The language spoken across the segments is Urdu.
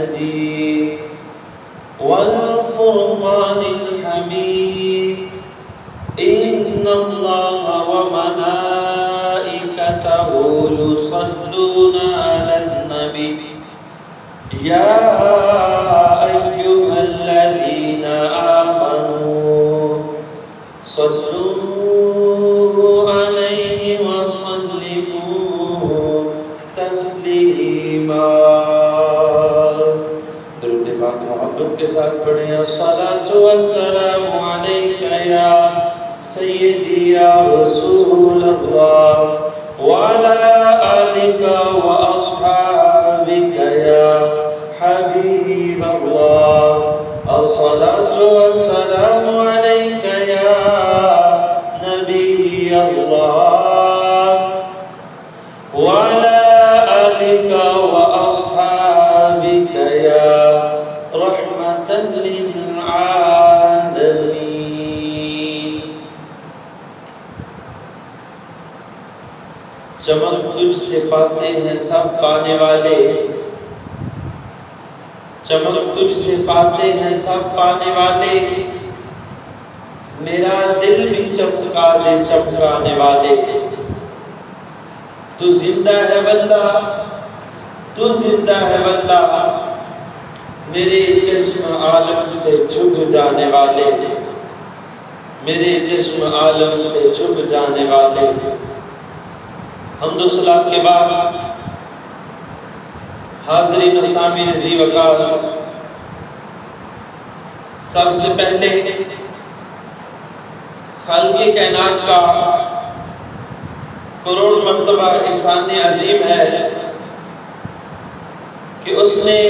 المجيد والفرقان الحميد إن الله وملائكته يصلون على النبي يا أيها الذين آمنوا صلوا عليه وسلموا تسلیما۔ درود پاک محبت کے ساتھ پڑھیں۔ الصلاۃ والسلام علیک یا سیدی یا رسول اللہ وعلی آلک واصحابک یا حبیب اللہ۔ الصلاۃ والسلام علیک یا نبی اللہ وعلی آلک واصحابک یا رحمۃ للعالمین۔ چمک تجھ سے پاتے ہیں سب پانے والے، چمک تجھ سے پاتے ہیں سب پانے والے، میرا دل بھی چمکا دے چمکانے والے۔ تو زندہ ہے واللہ، تو زندہ ہے واللہ، میرے چشم عالم سے چھپ جانے والے، میرے چشم عالم سے چھپ جانے والے۔ حمد و صلات کے بعد حاضرین و سامعین ذی وقار، سب سے پہلے خالق کائنات کا کروڑ مرتبہ احسان عظیم ہے کہ اس نے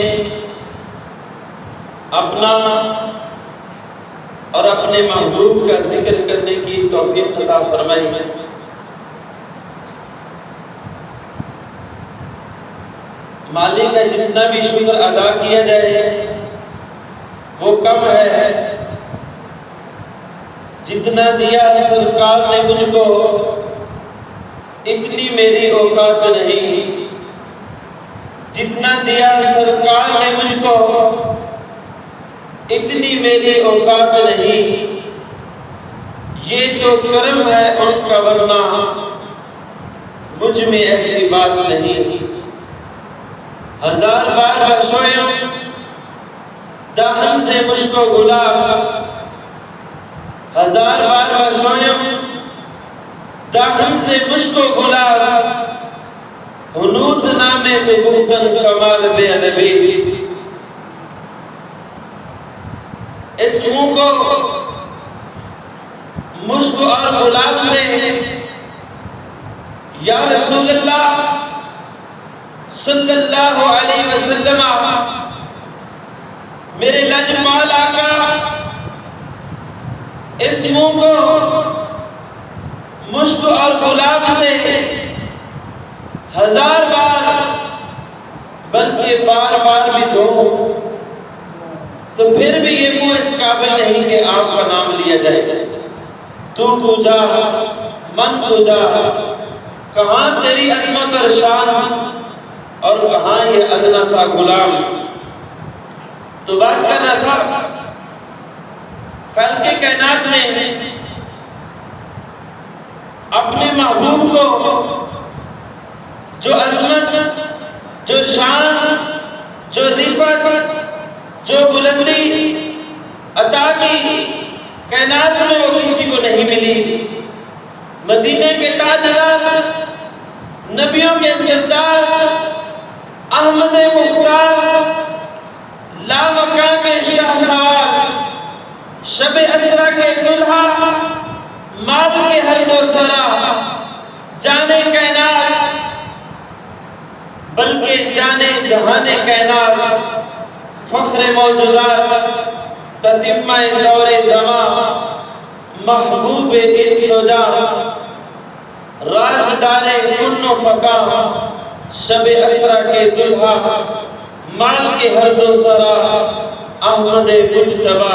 اپنا اور اپنے محبوب کا ذکر کرنے کی توفیق عطا فرمائی ہے۔ مالک کا جتنا بھی شکر ادا کیا جائے وہ کم ہے، جتنا دیا سرکار نے مجھ کو اتنی میری اوقات نہیں، جتنا دیا سرکار نے مجھ کو اتنی میری اوقات نہیں، یہ تو کرم ہے ان کا ورنہ مجھ میں ایسی بات نہیں۔ ہزار بار بشوئم دہن سے مشک و گلاب، ہزار بار بشوئم دہن سے مشک و گلاب، ہنوز نامے تو گفتن کمال بے ادبی۔ اس منہ کو مشک اور گلاب سے یا رسول اللہ صلی اللہ علیہ وسلم، میرے لجپال آقا، اس منہ کو مشک اور گلاب سے ہزار بار بلکہ بار بار بھی دھو تو پھر بھی یہ منہ اس قابل نہیں کہ آپ کا نام لیا جائے۔ تو کجا من کجا، کہاں تیری عظمت اور شان اور کہاں یہ ادنا سا غلام۔ تو بات کر رہا تھا خالق کائنات نے اپنے محبوب کو جو عظمت، جو شان، جو رفعت، جو بلندی عطا کی، کائنات میں وہ کسی کو نہیں ملی۔ مدینے کے تاجدار، نبیوں کے سردار، احمد مختار، لامکان کے شہسوار، شب اسرا کے دلہا، مال کے ہر دو سرا، جانے کائنات بلکہ جانے جہان کائنات، فخر موجودات، تتمہ دور زمان، محبوب انس و جاں، رازدار کن و فقا، شب اسرا کے دلہا، مال کے ہر دو سرا، احمد مجتبی،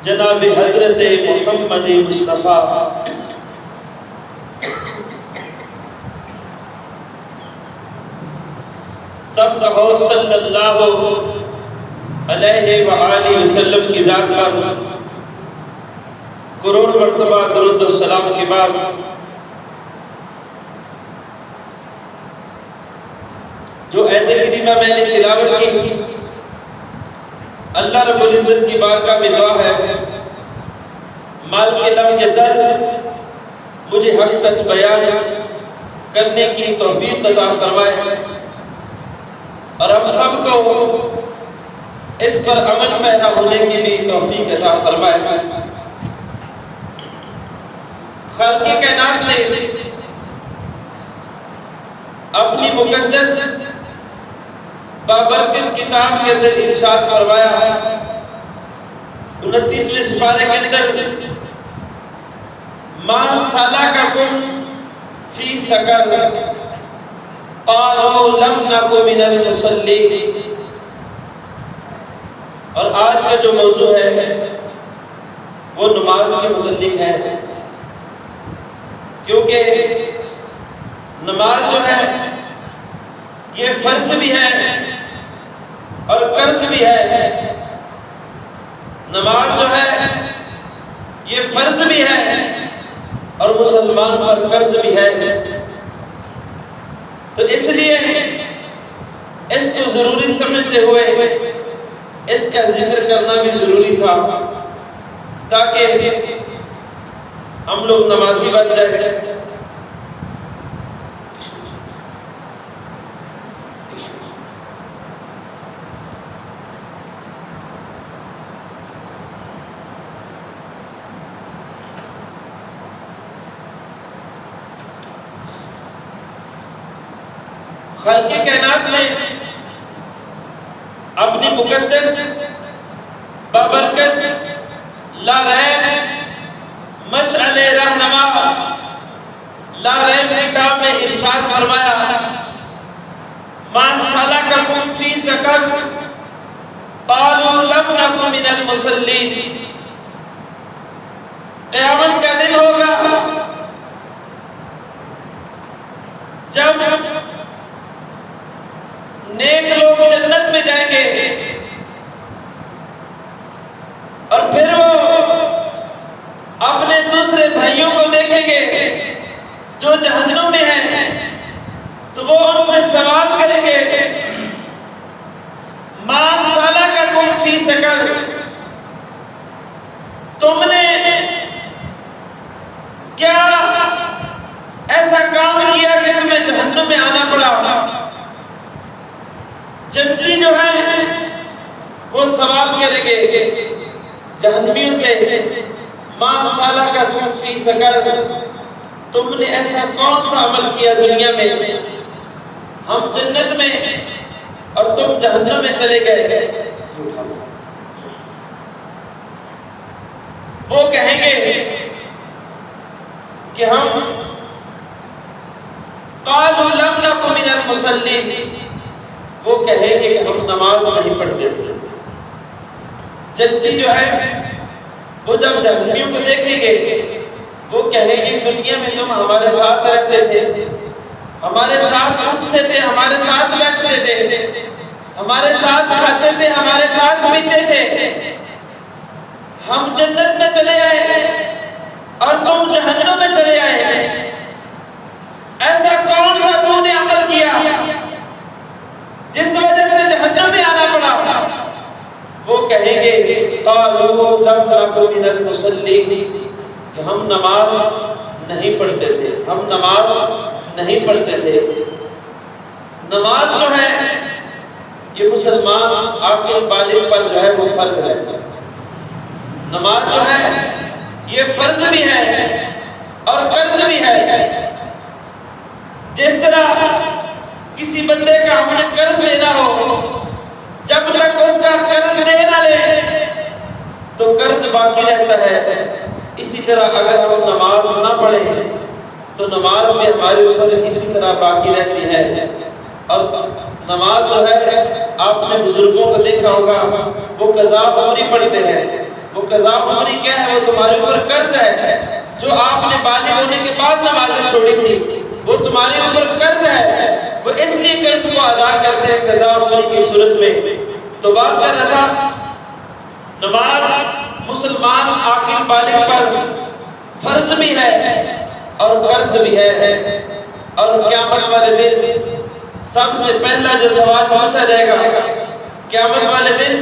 جناب حضرت محمد مصطفیٰ۔ سب کہو صلی اللہ علیہ وآلہ وسلم کی ذات پر کروڑ مرتبہ درود و سلام کے بعد جو آیت کریمہ میں نے تلاوت کی، اللہ رب العزت کی بارگاہ میں دعا ہے مالک لم یزل مجھے حق سچ بیان کرنے کی توفیق عطا فرمائے اور ہم سب کو اس پر عمل پیدا ہونے کی بھی توفیق عطا فرمائے۔ خالق کائنات نے اپنی مقدس بابرکت کتاب کے اندر ارشاد فرمایا 29ویں سپارے کے اندر ما سلککم فی سقر قالوا لم نک من المصلین۔ اور آج کا جو موضوع ہے وہ نماز کے متعلق ہے، کیونکہ نماز جو ہے یہ فرض بھی ہے اور قرض بھی ہے۔ نماز جو ہے یہ فرض بھی ہے اور مسلمان پر قرض بھی ہے، تو اس لیے اس کو ضروری سمجھتے ہوئے اس کا ذکر کرنا بھی ضروری تھا تاکہ ہم لوگ نمازی بن جائیں۔ خالق کائنات نے اپنی مقدس بابرکت لا ریب مشعل رہنما لا ریب کتاب میں ارشاد فرمایا ما سلککم فی سقر قالوا لم نک من المصلین۔ قیامت کا دن ہوگا جب نیک لوگ جنت میں جائیں گے اور پھر وہ اپنے دوسرے بھائیوں کو دیکھیں گے جو جہنم میں ہیں، تو وہ ان سے سوال کریں گے ما سلککم فی سقر، تم نے کیا ایسا کام کیا کہ تمہیں جہنم میں آنا پڑا؟ جنتی جو ہیں وہ سوال کریں گے جہنمیوں سے ما سلککم فی سقر، تم نے ایسا کون سا عمل کیا دنیا میں ہم جنت میں اور تم جہنم میں چلے گئے؟ وہ کہیں گے کہ ہم قالوا لم نک من المصلین، وہ کہیں گے کہ ہم نماز نہیں پڑھتے تھے۔ جنتی جو ہے وہ جب جہنمیوں کو دیکھیں گے وہ کہیں گے دنیا میں تم ہمارے ساتھ رہتے تھے، ہمارے ساتھ اٹھتے تھے، ہمارے ساتھ بیٹھتے تھے، ہمارے ساتھ کھاتے تھے، ہمارے ساتھ پیتے تھے، ہم جنت میں چلے آئے اور تم جہنم میں چلے آئے، ایسا کون سا تم نے عمل کیا جس وجہ سے جہنم میں آنا پڑا؟ وہ کہیں گے قالوا لم نک من المصلین، کہ ہم نماز نہیں پڑھتے تھے، ہم نماز نہیں پڑھتے تھے۔ نماز جو ہے یہ مسلمان عاقل بالغ پر جو ہے وہ فرض ہے۔ نماز جو ہے یہ فرض بھی ہے اور قرض بھی ہے۔ جس طرح کسی بندے کا ہم نے قرض لینا ہو، جب تک اس کا قرض نہیں نہ لے تو قرض باقی رہتا ہے، اسی طرح اگر ہم نماز نہ پڑھیں تو نماز بھی ہمارے اوپر اسی طرح باقی رہتی ہے۔ اور نماز جو ہے آپ نے بزرگوں کو دیکھا ہوگا وہ قضا عمری پڑھتے ہیں۔ وہ قضا عمری کیا ہے؟ وہ تمہارے اوپر قرض ہے جو آپ نے بالغ ہونے کے بعد نمازیں چھوڑی تھی، وہ تمہارے اوپر قرض ہے، وہ اس لیے قرض کو ادا کرتے ہیں قضا ہونے کی صورت میں۔ تو بات کر رہا تھا، نماز مسلمان عاقل بالغ پر فرض بھی ہے اور قرض بھی ہے، اور قیامت والے دن سب سے پہلا جو سوال پوچھا جائے گا، قیامت والے دن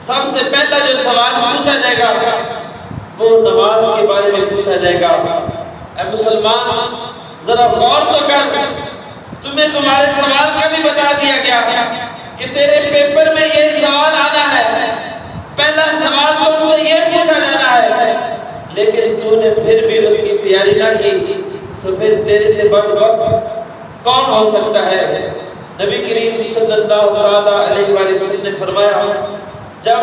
سب سے پہلا جو سوال پوچھا جائے گا وہ نماز کے بارے میں پوچھا جائے گا۔ اے مسلمان ذرا غور تو کر، تمہیں تمہارے سوال کا بھی بتا دیا گیا کہ تیرے پیپر میں یہ سوال آنا ہے، پہلا سوال تم سے یہ پوچھا جانا ہے، لیکن تو نے پھر بھی اس کی تیاری نہ کی، تو پھر تیرے سے بدبخت کون ہو سکتا ہے؟ نبی کریم صلی اللہ علیہ وآلہ وسلم نے فرمایا، جب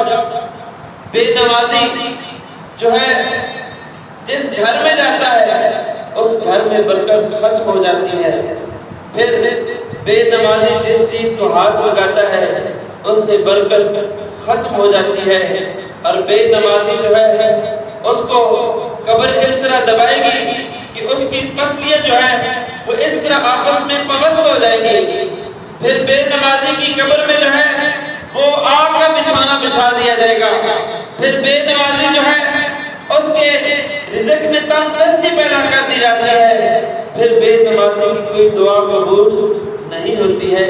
بے نمازی جو ہے جس گھر میں جاتا ہے اس گھر میں برکت ختم ہو جاتی ہے، پھر بے نمازی جس چیز کو ہاتھ لگاتا ہے اس سے برکت ختم ہو جاتی ہے، اور بے نمازی جو ہے اس کو قبر اس طرح دبائے گی کہ اس کی پسلیاں جو ہے وہ اس طرح آپس میں پبس ہو جائے گی، پھر بے نمازی کی قبر میں جو ہے وہ آگ کا بچھونا بچھا دیا جائے گا، پھر بے نمازی جو ہے اس کے رزق میں تنگدستی پیدا کر دی جاتی ہے، پھر بے نمازی کی کوئی دعا قبول نہیں ہوتی ہے۔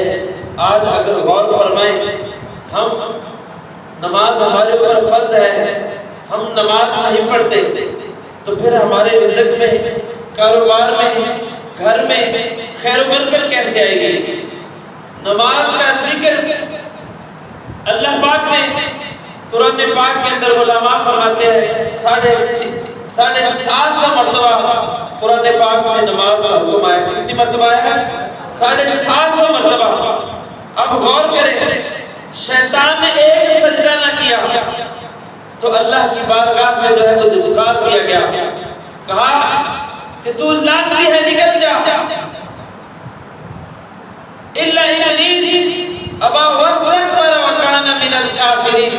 آج اگر غور فرمائیں، ہم نماز ہمارے اوپر فرض ہے، ہم نماز نہیں پڑھتے، تو پھر ہمارے رزق میں، کاروبار میں، گھر میں خیر و برکت کیسے آئے گی؟ نماز کا ذکر اللہ پاک نے قرآن پاک کے اندر علماء فرماتے ہیں 750 مرتبہ قرآن پاک میں نماز کا حکم آیا۔ کتنی مرتبہ ہے؟ 750 مرتبہ۔ اب غور کریں، شیطان نے ایک سجدہ نہ کیا تو اللہ کی بارگاہ سے جو ہے وہ دھتکار دیا گیا، کہا کہ تو لعنتی ہے، نکل جا۔ الا ابلیس ابا واستكبر وكان من الكافرين،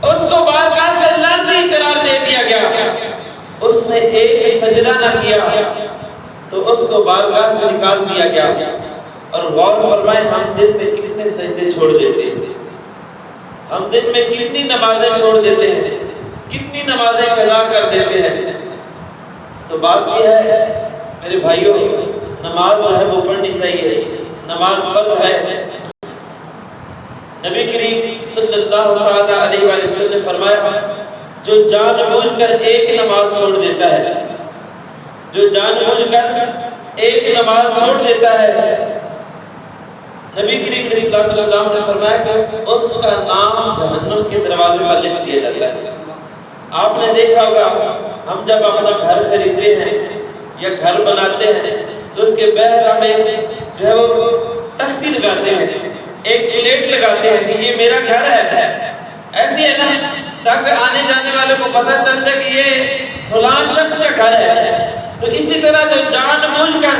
اس کو بارگاہ سے لعنتی قرار دے دیا گیا، اس نے ایک سجدہ نہ کیا تو اس کو بارگاہ سے نکال دیا گیا۔ اور غور فرمائیں، ہم دن میں کتنے سجدے چھوڑ دیتے ہیں، ہم دن میں کتنی نمازیں چھوڑ دیتے ہیں، کتنی نمازیں قضا کر دیتے ہیں۔ تو بات یہ ہے میرے بھائیوں، نماز جو ہے وہ پڑھنی چاہیے، نماز فرض ہے۔ نبی کریم صلی اللہ علیہ وآلہ وسلم نے فرمایا، جو جان بوجھ کر ایک نماز چھوڑ دیتا ہے، جو جان بوجھ کر ایک نماز چھوڑ دیتا ہے، نبی کریم صلی اللہ علیہ وسلم نے فرمایا کہ اس کا نام جہنم کے دروازے پر لکھ دیا جاتا ہے۔ آپ نے دیکھا ہوگا، ہم جب اپنا گھر خریدتے ہیں یا گھر بناتے ہیں تو اس کے باہر ہمیں جو ہے وہ تختی لگاتے ہیں، ایک پلیٹ لگاتے ہیں کہ یہ میرا گھر ہے، ایسی ہے نا، تاکہ آنے جانے والے کو پتہ چلتا ہے کہ یہ فلاں شخص کا گھر ہے۔ تو اسی طرح جو جان بوجھ کر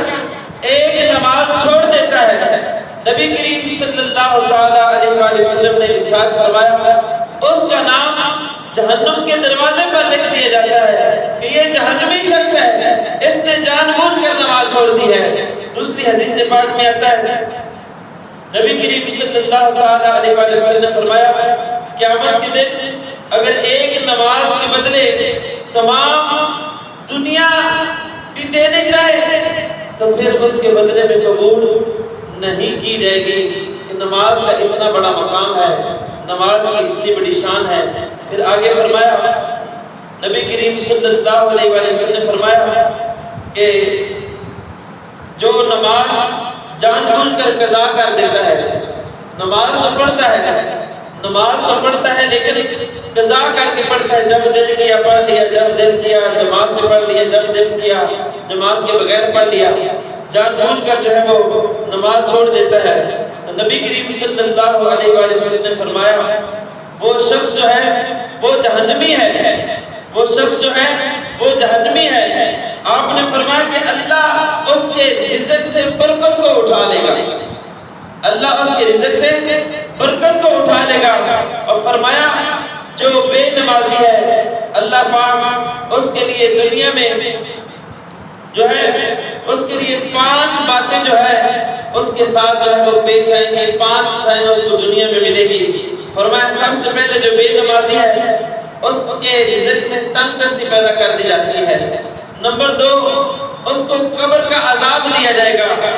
ایک نماز چھوڑ دیتا ہے، نبی کریم صلی اللہ علیہ وآلہ وسلم نے ارشاد فرمایا، اس کا نام جہنم کے دروازے پر لکھ دیا جاتا ہے کہ یہ جہنمی شخص ہے، اس نے جان بوجھ کر نماز چھوڑ دی ہے۔ دوسری حدیث پاک میں آتا ہے، نبی کریم صلی اللہ علیہ وآلہ وسلم نے فرمایا، قیامت کے دن اگر ایک نماز کے بدلے تمام دنیا بھی دینے جائے تو پھر اس کے بدلے میں قبول نہیں کی جائے گی کہ نماز کا اتنا بڑا مقام ہے، نماز کی اتنی بڑی شان ہے۔ پھر آگے فرمایا، نبی کریم صلی اللہ علیہ وآلہ وسلم نے فرمایا کہ جو نماز جان بوجھ کر قضا کر دیتا ہے، نماز تو پڑھتا ہے لیکن قضا کر کے پڑھتا ہے، جب دل کیا پڑھ لیا، جب دل کیا جماعت سے پڑھ لیا، جب دل کیا جماعت کے بغیر پڑھ لیا، جان بوجھ کر جو ہے وہ نماز چھوڑ دیتا ہے۔ تو نبی کریم صلی اللہ علیہ وآلہ وسلم نے فرمایا، وہ شخص جو ہے وہ جہنمی ہے، وہ شخص جو ہے وہ جہنمی ہے۔ آپ نے فرمایا کہ اللہ اس کے رزق سے برکت کو اٹھا لے گا، اللہ اس کے رزق سے برکت کو اٹھا لے گا۔ اور فرمایا جو بے نمازی ہے، اللہ پاک اس کے لیے دنیا میں جو ہے اس کے لیے 5 باتیں جو ہے اس کے ساتھ جو ہے وہ پیش آئیں گی، 5 سزائیں اس کو دنیا میں ملے گی۔ فرمایا سب سے پہلے جو بے نمازی ہے اس کے رزق میں تنگ دستی پیدا کر دی جاتی ہے۔ نمبر 2، اس کو قبر کا عذاب دیا جائے گا۔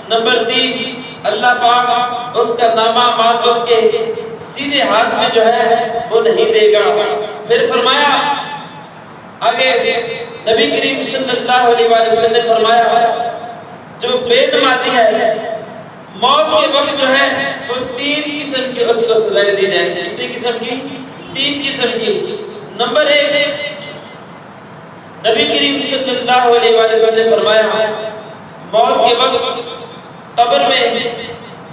نمبر 3، اللہ پاک اس کا نامہ اعمال اس کے سیدھے ہاتھ میں جو ہے وہ نہیں دے گا۔ پھر فرمایا آگے نبی کریم صلی اللہ علیہ وآلہ وسلم نے فرمایا جو بے نمازی ہے موت کے وقت جو ہے وہ 3 قسم کی اس کو سزائیں دی جائیں گی۔ کتنی قسم کی؟ 3 قسم کی۔ نمبر 1، نبی کریم صلی اللہ علیہ وآلہ وسلم نے فرمایا موت کے وقت قبر میں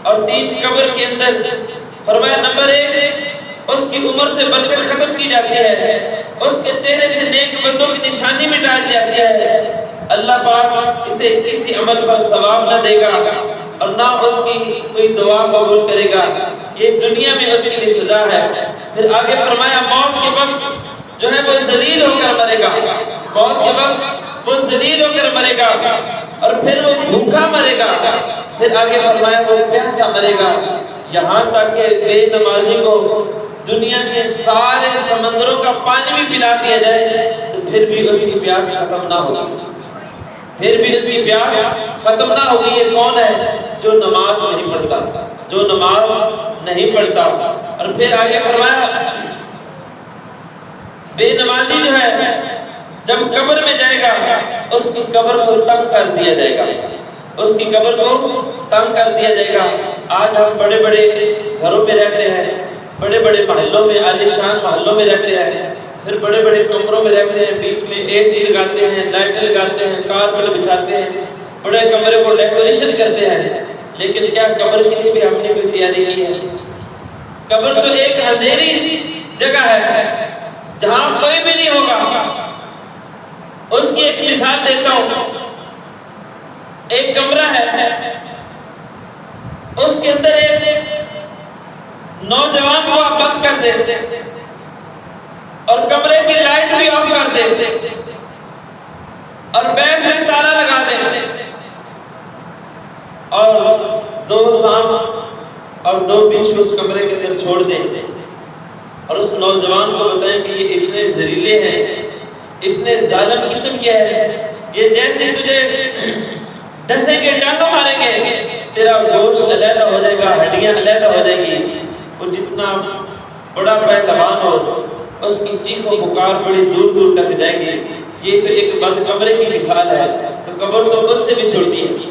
اور 3 قبر کے اندر، فرمایا نمبر 1، اس کی عمر سے برکت ختم کی جاتی ہے، اس کے چہرے سے نیک بندوں کی نشانی مٹا دی جاتی ہے، اللہ پاک اسے کسی عمل پر ثواب نہ دے گا اور نہ اس کی کوئی دعا قبول کرے گا، یہ دنیا میں اس کے لیے سزا ہے۔ پھر آگے فرمایا موت کے وقت جو ہے وہ ذلیل ہو کر مرے گا، موت کے وقت وہ ذلیل ہو کر مرے گا اور پھر وہ بھوکا مرے گا۔ پھر آگے فرمایا وہ پیاسا مرے گا، یہاں تک کہ بے نمازی کو دنیا کے سارے سمندروں کا پانی بھی پلا دیا جائے تو پھر بھی اس کی پیاس ختم نہ ہوگی، پھر بھی اس کی پیاس ختم نہ ہوگی۔ یہ کون ہے؟ جو نماز نہیں پڑھتا، جو نماز نہیں پڑھتا۔ اور پھر آگے فرمایا بے نمازی جو ہے جب قبر میں جائے گا اس کی قبر کو تنگ کر دیا جائے گا، اس کی قبر کو تنگ کر دیا جائے گا۔ آج ہم بڑے بڑے گھروں میں رہتے ہیں، بڑے بڑے محلوں میں، عالی شان محلوں میں رہتے ہیں، پھر بڑے بڑے کمروں میں رہتے ہیں، بیچ میں اے سی لگاتے ہیں، لائٹ لگاتے ہیں، کارپیٹ بچھاتے ہیں، بڑے کمرے کو ڈیکوریشن کرتے ہیں، لیکن کیا قبر کے لیے بھی ہم نے کوئی تیاری کی ہے؟ قبر تو ایک اندھیری جگہ ہے جہاں کوئی بھی نہیں ہوگا۔ اس کی ایک مثال دیتا ہوں، ایک کمرہ ہے، اس کے اندر ایک نوجوان کو آپ بند کر دے اور کمرے کی لائٹ بھی آف کر دے اور بیڈ میں تالا لگا دے اور 2 سانپ اور 2 بچھو اس کمرے کے اندر چھوڑ دیں اور اس نوجوان کو بتائیں کہ یہ اتنے زہریلے ہیں، اتنے ظالم قسم کے ہیں، یہ جیسے تجھے ڈسیں گے، ڈانگوں ماریں گے، تیرا گوشت علیحدہ ہو جائے گا، ہڈیاں علیحدہ ہو جائیں گی۔ وہ جتنا بڑا پہلوان ہو اس کی چیخ و پکار بڑی دور دور تک جائیں گے۔ یہ تو ایک بند کمرے کی مثال ہے، تو قبر تو اس سے بھی چھوٹی ہے،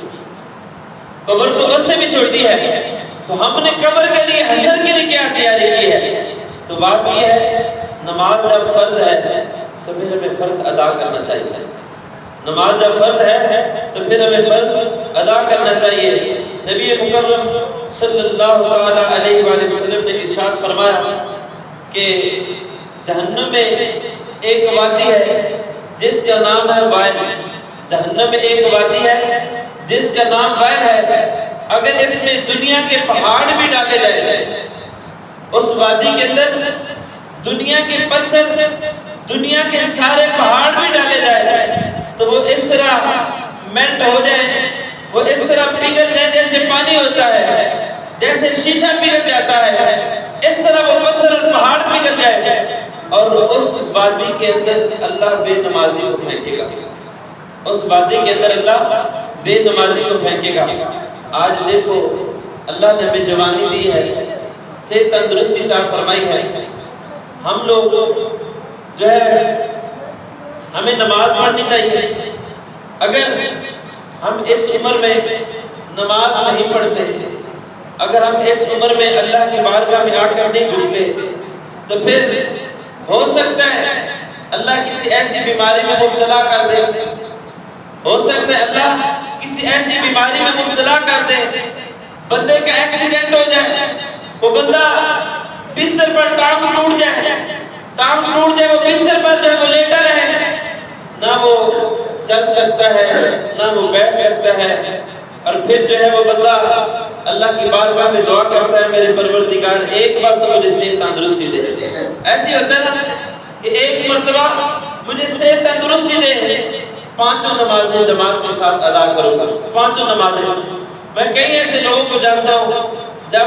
قبر تو اس سے بھی چھوٹی ہے۔ تو ہم نے قبر کے لیے، حشر کے لیے کیا تیاری کی ہے؟ تو بات یہ ہے نماز جب فرض ہے تو پھر ہمیں فرض ادا کرنا چاہیے، نماز جب فرض ہے تو پھر ہمیں فرض ادا کرنا چاہیے۔ نبی مکرم صلی اللہ علیہ وآلہ وسلم نے ارشاد فرمایا کہ جہنم میں ایک وادی ہے جس کا نام ہے وائل، جہنم میں ایک وادی ہے جس کا نام وائل ہے، اگر اس میں دنیا کے پہاڑ بھی ڈالے جائے، اس وادی کے اندر دنیا کے پتھر، دنیا کے سارے پہاڑ بھی ڈالے جائے تو وہ اس طرح میلٹ ہو جائے، وہ اس طرح پگھل جائے جیسے پانی ہوتا ہے، جیسے شیشہ پگھل جاتا ہے، اس طرح وہ پتھر اور پہاڑ پگھل جائے اور اس وادی کے اندر اللہ بے نمازی کو پھینکے گا، اس وادی کے اندر اللہ بے نمازی کو پھینکے گا۔ آج دیکھو اللہ نے ہمیں جوانی دی ہے، صحت تندرستی عطا فرمائی ہے، ہم لوگ جو ہے ہمیں نماز پڑھنی چاہیے۔ اگر ہم اس عمر میں نماز نہیں پڑھتے، اگر ہم اس عمر میں اللہ کی بارگاہ میں آ کر نہیں جھکتے تو پھر ہو سکتا ہے اللہ کسی ایسی بیماری میں مبتلا کر دے، ہو سکتا ہے اللہ کسی ایسی بیماری میں مبتلا کر دے، بندے کا ایکسیڈنٹ ہو جائے، وہ بندہ بستر پر ٹانگ ٹوٹ جائے، وہ بستر پر جو ہے وہ لیٹا رہے، نہ وہ چل سکتا ہے نہ وہ بیٹھ سکتا ہے، اور پھر جو ہے وہ بندہ اللہ کی بارگاہ میں دعا کرتا ہے میرے پروردگار ایک بار تو مجھے صحت تندرستی دے۔ ایسی ہوتا ہے کہ ایک مرتبہ مجھے صحت تندرستی دے، 5 نمازیں جماعت کے ساتھ ادا کروں گا، 5 نمازیں۔ میں کئی ایسے لوگوں کو جانتا ہوں جب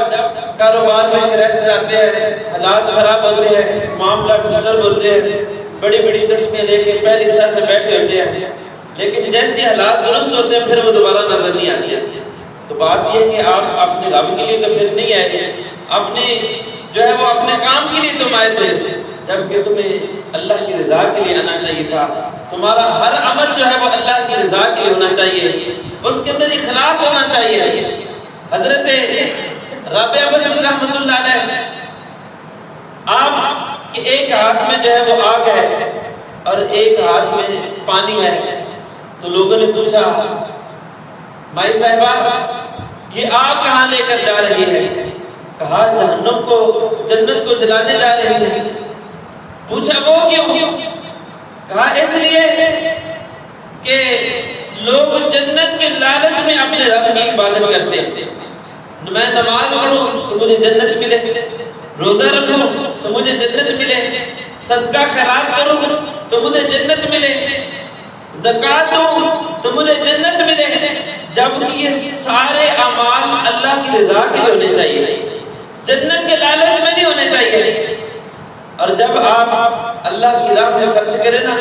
کاروبار میں کرائسس آتے ہیں، حالات خراب ہوتے ہیں، معاملہ ڈسٹرب ہوتے ہیں، بڑی بڑی تسبیحیں لے کے پہلی سر سے بیٹھے ہوتے ہیں، لیکن جیسے حالات درست ہوتے ہیں پھر وہ دوبارہ نظر نہیں آتی۔ تو بات یہ ہے کہ آپ اپنے رب کے لیے تو پھر نہیں آئے، اپنے جو ہے وہ اپنے کام کے لیے تم آئے تھے، جبکہ تمہیں اللہ کی رضا کے لیے آنا چاہیے تھا۔ تمہارا ہر عمل جو ہے وہ اللہ کی رضا کے لیے ہونا چاہیے، اس کے اندر اخلاص ہونا چاہیے۔ حضرت رابعہ بصری رحمۃ اللہ علیہ، آپ کے ایک ہاتھ میں جو ہے وہ آگ ہے اور ایک ہاتھ میں پانی ہے، تو لوگوں نے پوچھا مائی صاحبہ یہ آگ کہاں لے کر جا رہی ہے؟ کہا جہنم کو، جنت کو جلانے جا رہی ہے۔ پوچھا وہ کیوں؟ کہا اس لیے کہ لوگ جنت کے لالچ میں اپنے رب کی عبادت کرتے ہیں۔ میں نماز پڑھوں تو مجھے جنت ملے، روزہ رکھوں تو مجھے جنت ملے، صدقہ خیرات کروں تو مجھے جنت ملے، زکوٰۃ دوں تو مجھے جنت ملے، جبکہ یہ سارے اعمال اللہ کی رضا کے لیے ہونے چاہیے، جنت کے لالچ میں نہیں ہونے چاہیے۔ اور جب آپ اللہ کی راہ میں خرچ کریں نا،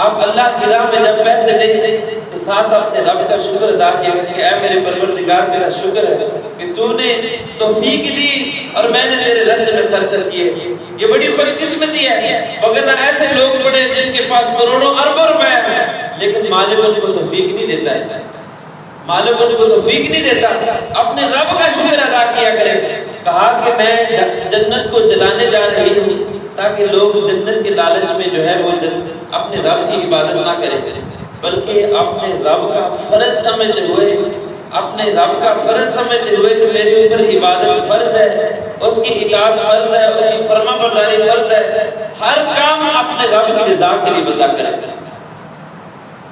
آپ اللہ کی راہ میں جب پیسے دیں تو ساتھ اپنے رب کا شکر ادا کیا کہ اے میرے پروردگار تیرا شکر ہے کہ تو نے توفیق دی اور میں نے تیرے راستے میں خرچ کیے۔ یہ بڑی خوش قسمتی ہے، وگرنہ ایسے لوگ پڑے جن کے پاس کروڑوں اربوں روپے ہیں لیکن مالک ان کو توفیق نہیں دیتا ہے، مالک ان کو توفیق نہیں دیتا۔ اپنے رب کا شکر ادا کیا کرے۔ کہا کہ میں جنت کو جلانے جا رہی ہوں تاکہ لوگ جنت کے لالچ میں جو ہے وہ اپنے رب کی عبادت نہ کریں، بلکہ اپنے رب کا فرض سمجھتے ہوئے، اپنے رب کا فرض سمجھتے ہوئے کہ میرے اوپر عبادت فرض ہے، اس کی اطاعت فرض ہے، اس کی فرما برداری فرض ہے، ہر کام اپنے رب کی رضا کے لیے بتا کرے۔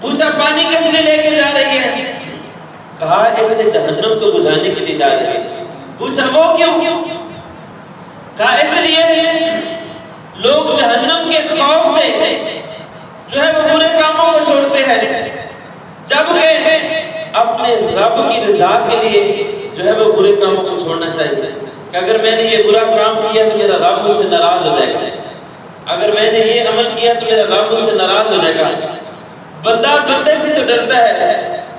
پوچھا پانی کس لیے لے کے جا رہی ہے؟ کہا اس سے جہنم کو بجھانے کے لیے جا رہی ہے۔ پوچھا وہ کیوں؟ کہا اس لیے لوگ جہنم کے خوف سے جو ہے وہ برے کاموں کو چھوڑتے ہیں، جبکہ اپنے رب کی رضا کے لیے جو ہے وہ برے کاموں کو چھوڑنا چاہیے کہ اگر میں نے یہ برا کام کیا تو میرا رب مجھ سے ناراض ہو جائے گا، اگر میں نے یہ عمل کیا تو میرا رب مجھ سے ناراض ہو جائے گا۔ بندہ بندے سے تو ڈرتا ہے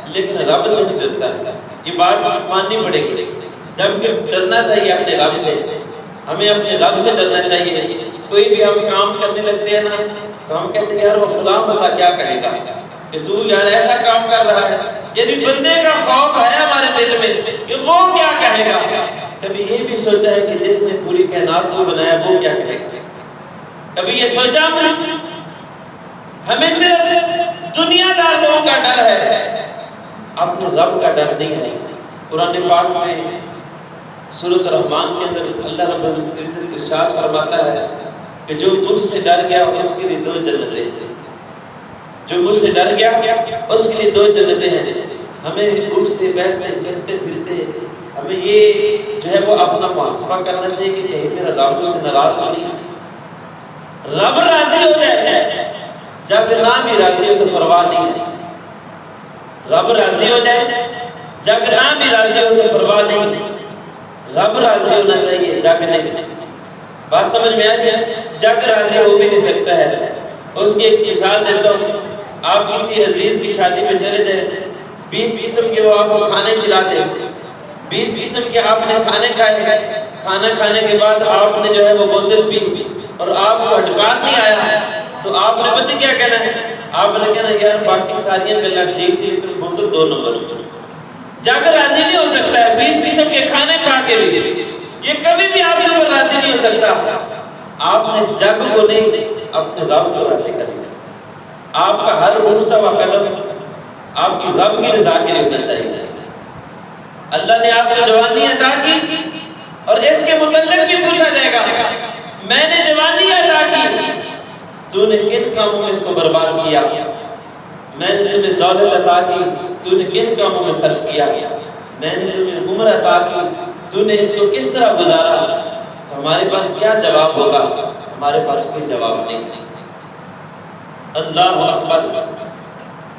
لیکن رب سے نہیں ڈرتا ہے، یہ بات ماننی پڑے گی۔ جبکہ ڈرنا چاہیے اپنے رب سے، ہمیں اپنے رب سے ڈرنا چاہیے۔ کوئی بھی ہم کام کرنے لگتے ہیں نا تو ہم کہتے ہیں یار وہ فلاں بندہ کیا کہے گا کہ تو یار ایسا کام کر رہا ہے، یعنی بندے کا خوف ہے ہمارے دل میں کہ وہ کیا کہے گا۔ کبھی یہ بھی سوچا ہے کہ جس نے پوری کائنات کو بنایا وہ کیا کہے گا؟ کبھی یہ سوچا ہمیں صرف دنیا دار لوگوں کا ڈر ہے، اپنے رب کا ڈر نہیں ہے۔ قرآن پاک میں سورۃ الرحمن کے اندر اللہ رب العزت ارشاد فرماتا ہے کہ جو مجھ سے ڈر گیا اس کے لیے 2 جنتیں ہیں، جو مجھ سے ڈر گیا اس کے لیے 2 جنتیں ہیں۔ ہمیں اٹھتے بیٹھتے چلتے پھرتے ہمیں یہ جو ہے وہ اپنا محاسبہ کرنا چاہیے کہ کہیں میرا رب مجھ سے ناراض تو نہیں ہے۔ رب راضی ہو جائے، جب نہ بھی راضی ہو تو پرواہ نہیں ہے۔ رب راضی ہو جائے، جگ نہ بھی راضی ہو تو پرواہ نہیں، رب راضی ہونا چاہیے، جگ نہیں۔ بات سمجھ میں آ گیا؟ جگ راضی ہو بھی نہیں سکتا ہے۔ اس کی ایک مثال دیتا ہوں، آپ کسی عزیز کی شادی میں چلے جائیں، 20 قسم کے وہ آپ کو کھانے کھلا دیں، 20 قسم کے آپ نے کھانے کھائے، کھانا کھانے کے بعد آپ نے جو ہے وہ بوتل پی اور آپ کو ہٹکار نہیں آیا تو آپ نے پتہ کیا کہنا ہے؟ آپ نے کہنا یار باقی ساریاں گلا ٹھیک تھی لیکن بوتل 2 نمبر سے۔ جگ راضی نہیں ہو سکتا ہے 20 قسم کے کھانے کھا کے بھی، یہ کبھی بھی آپ کے اوپر راضی نہیں ہو سکتا۔ آپ نے جگ کو نہیں اپنے رب کو راضی کرنا ہے۔ آپ کا ہر اٹھتا ہوا قدم آپ کی رب کی رضا کے لیے ہونا چاہیے۔ اللہ نے آپ کو جوانی عطا کی اور اس کے متعلق بھی پوچھا جائے گا، میں نے جوانی عطا کی، تو نے کن کاموں میں اس کو برباد کیا؟ میں نے تمہیں دولت عطا کی، تو نے کن کاموں میں خرچ کیا؟ میں نے تمہیں عمر عطا کی، تو نے اس کو کس طرح گزارا؟ تو ہمارے پاس کیا جواب ہوگا؟ ہمارے پاس کوئی جواب نہیں۔ اللہ اکبر۔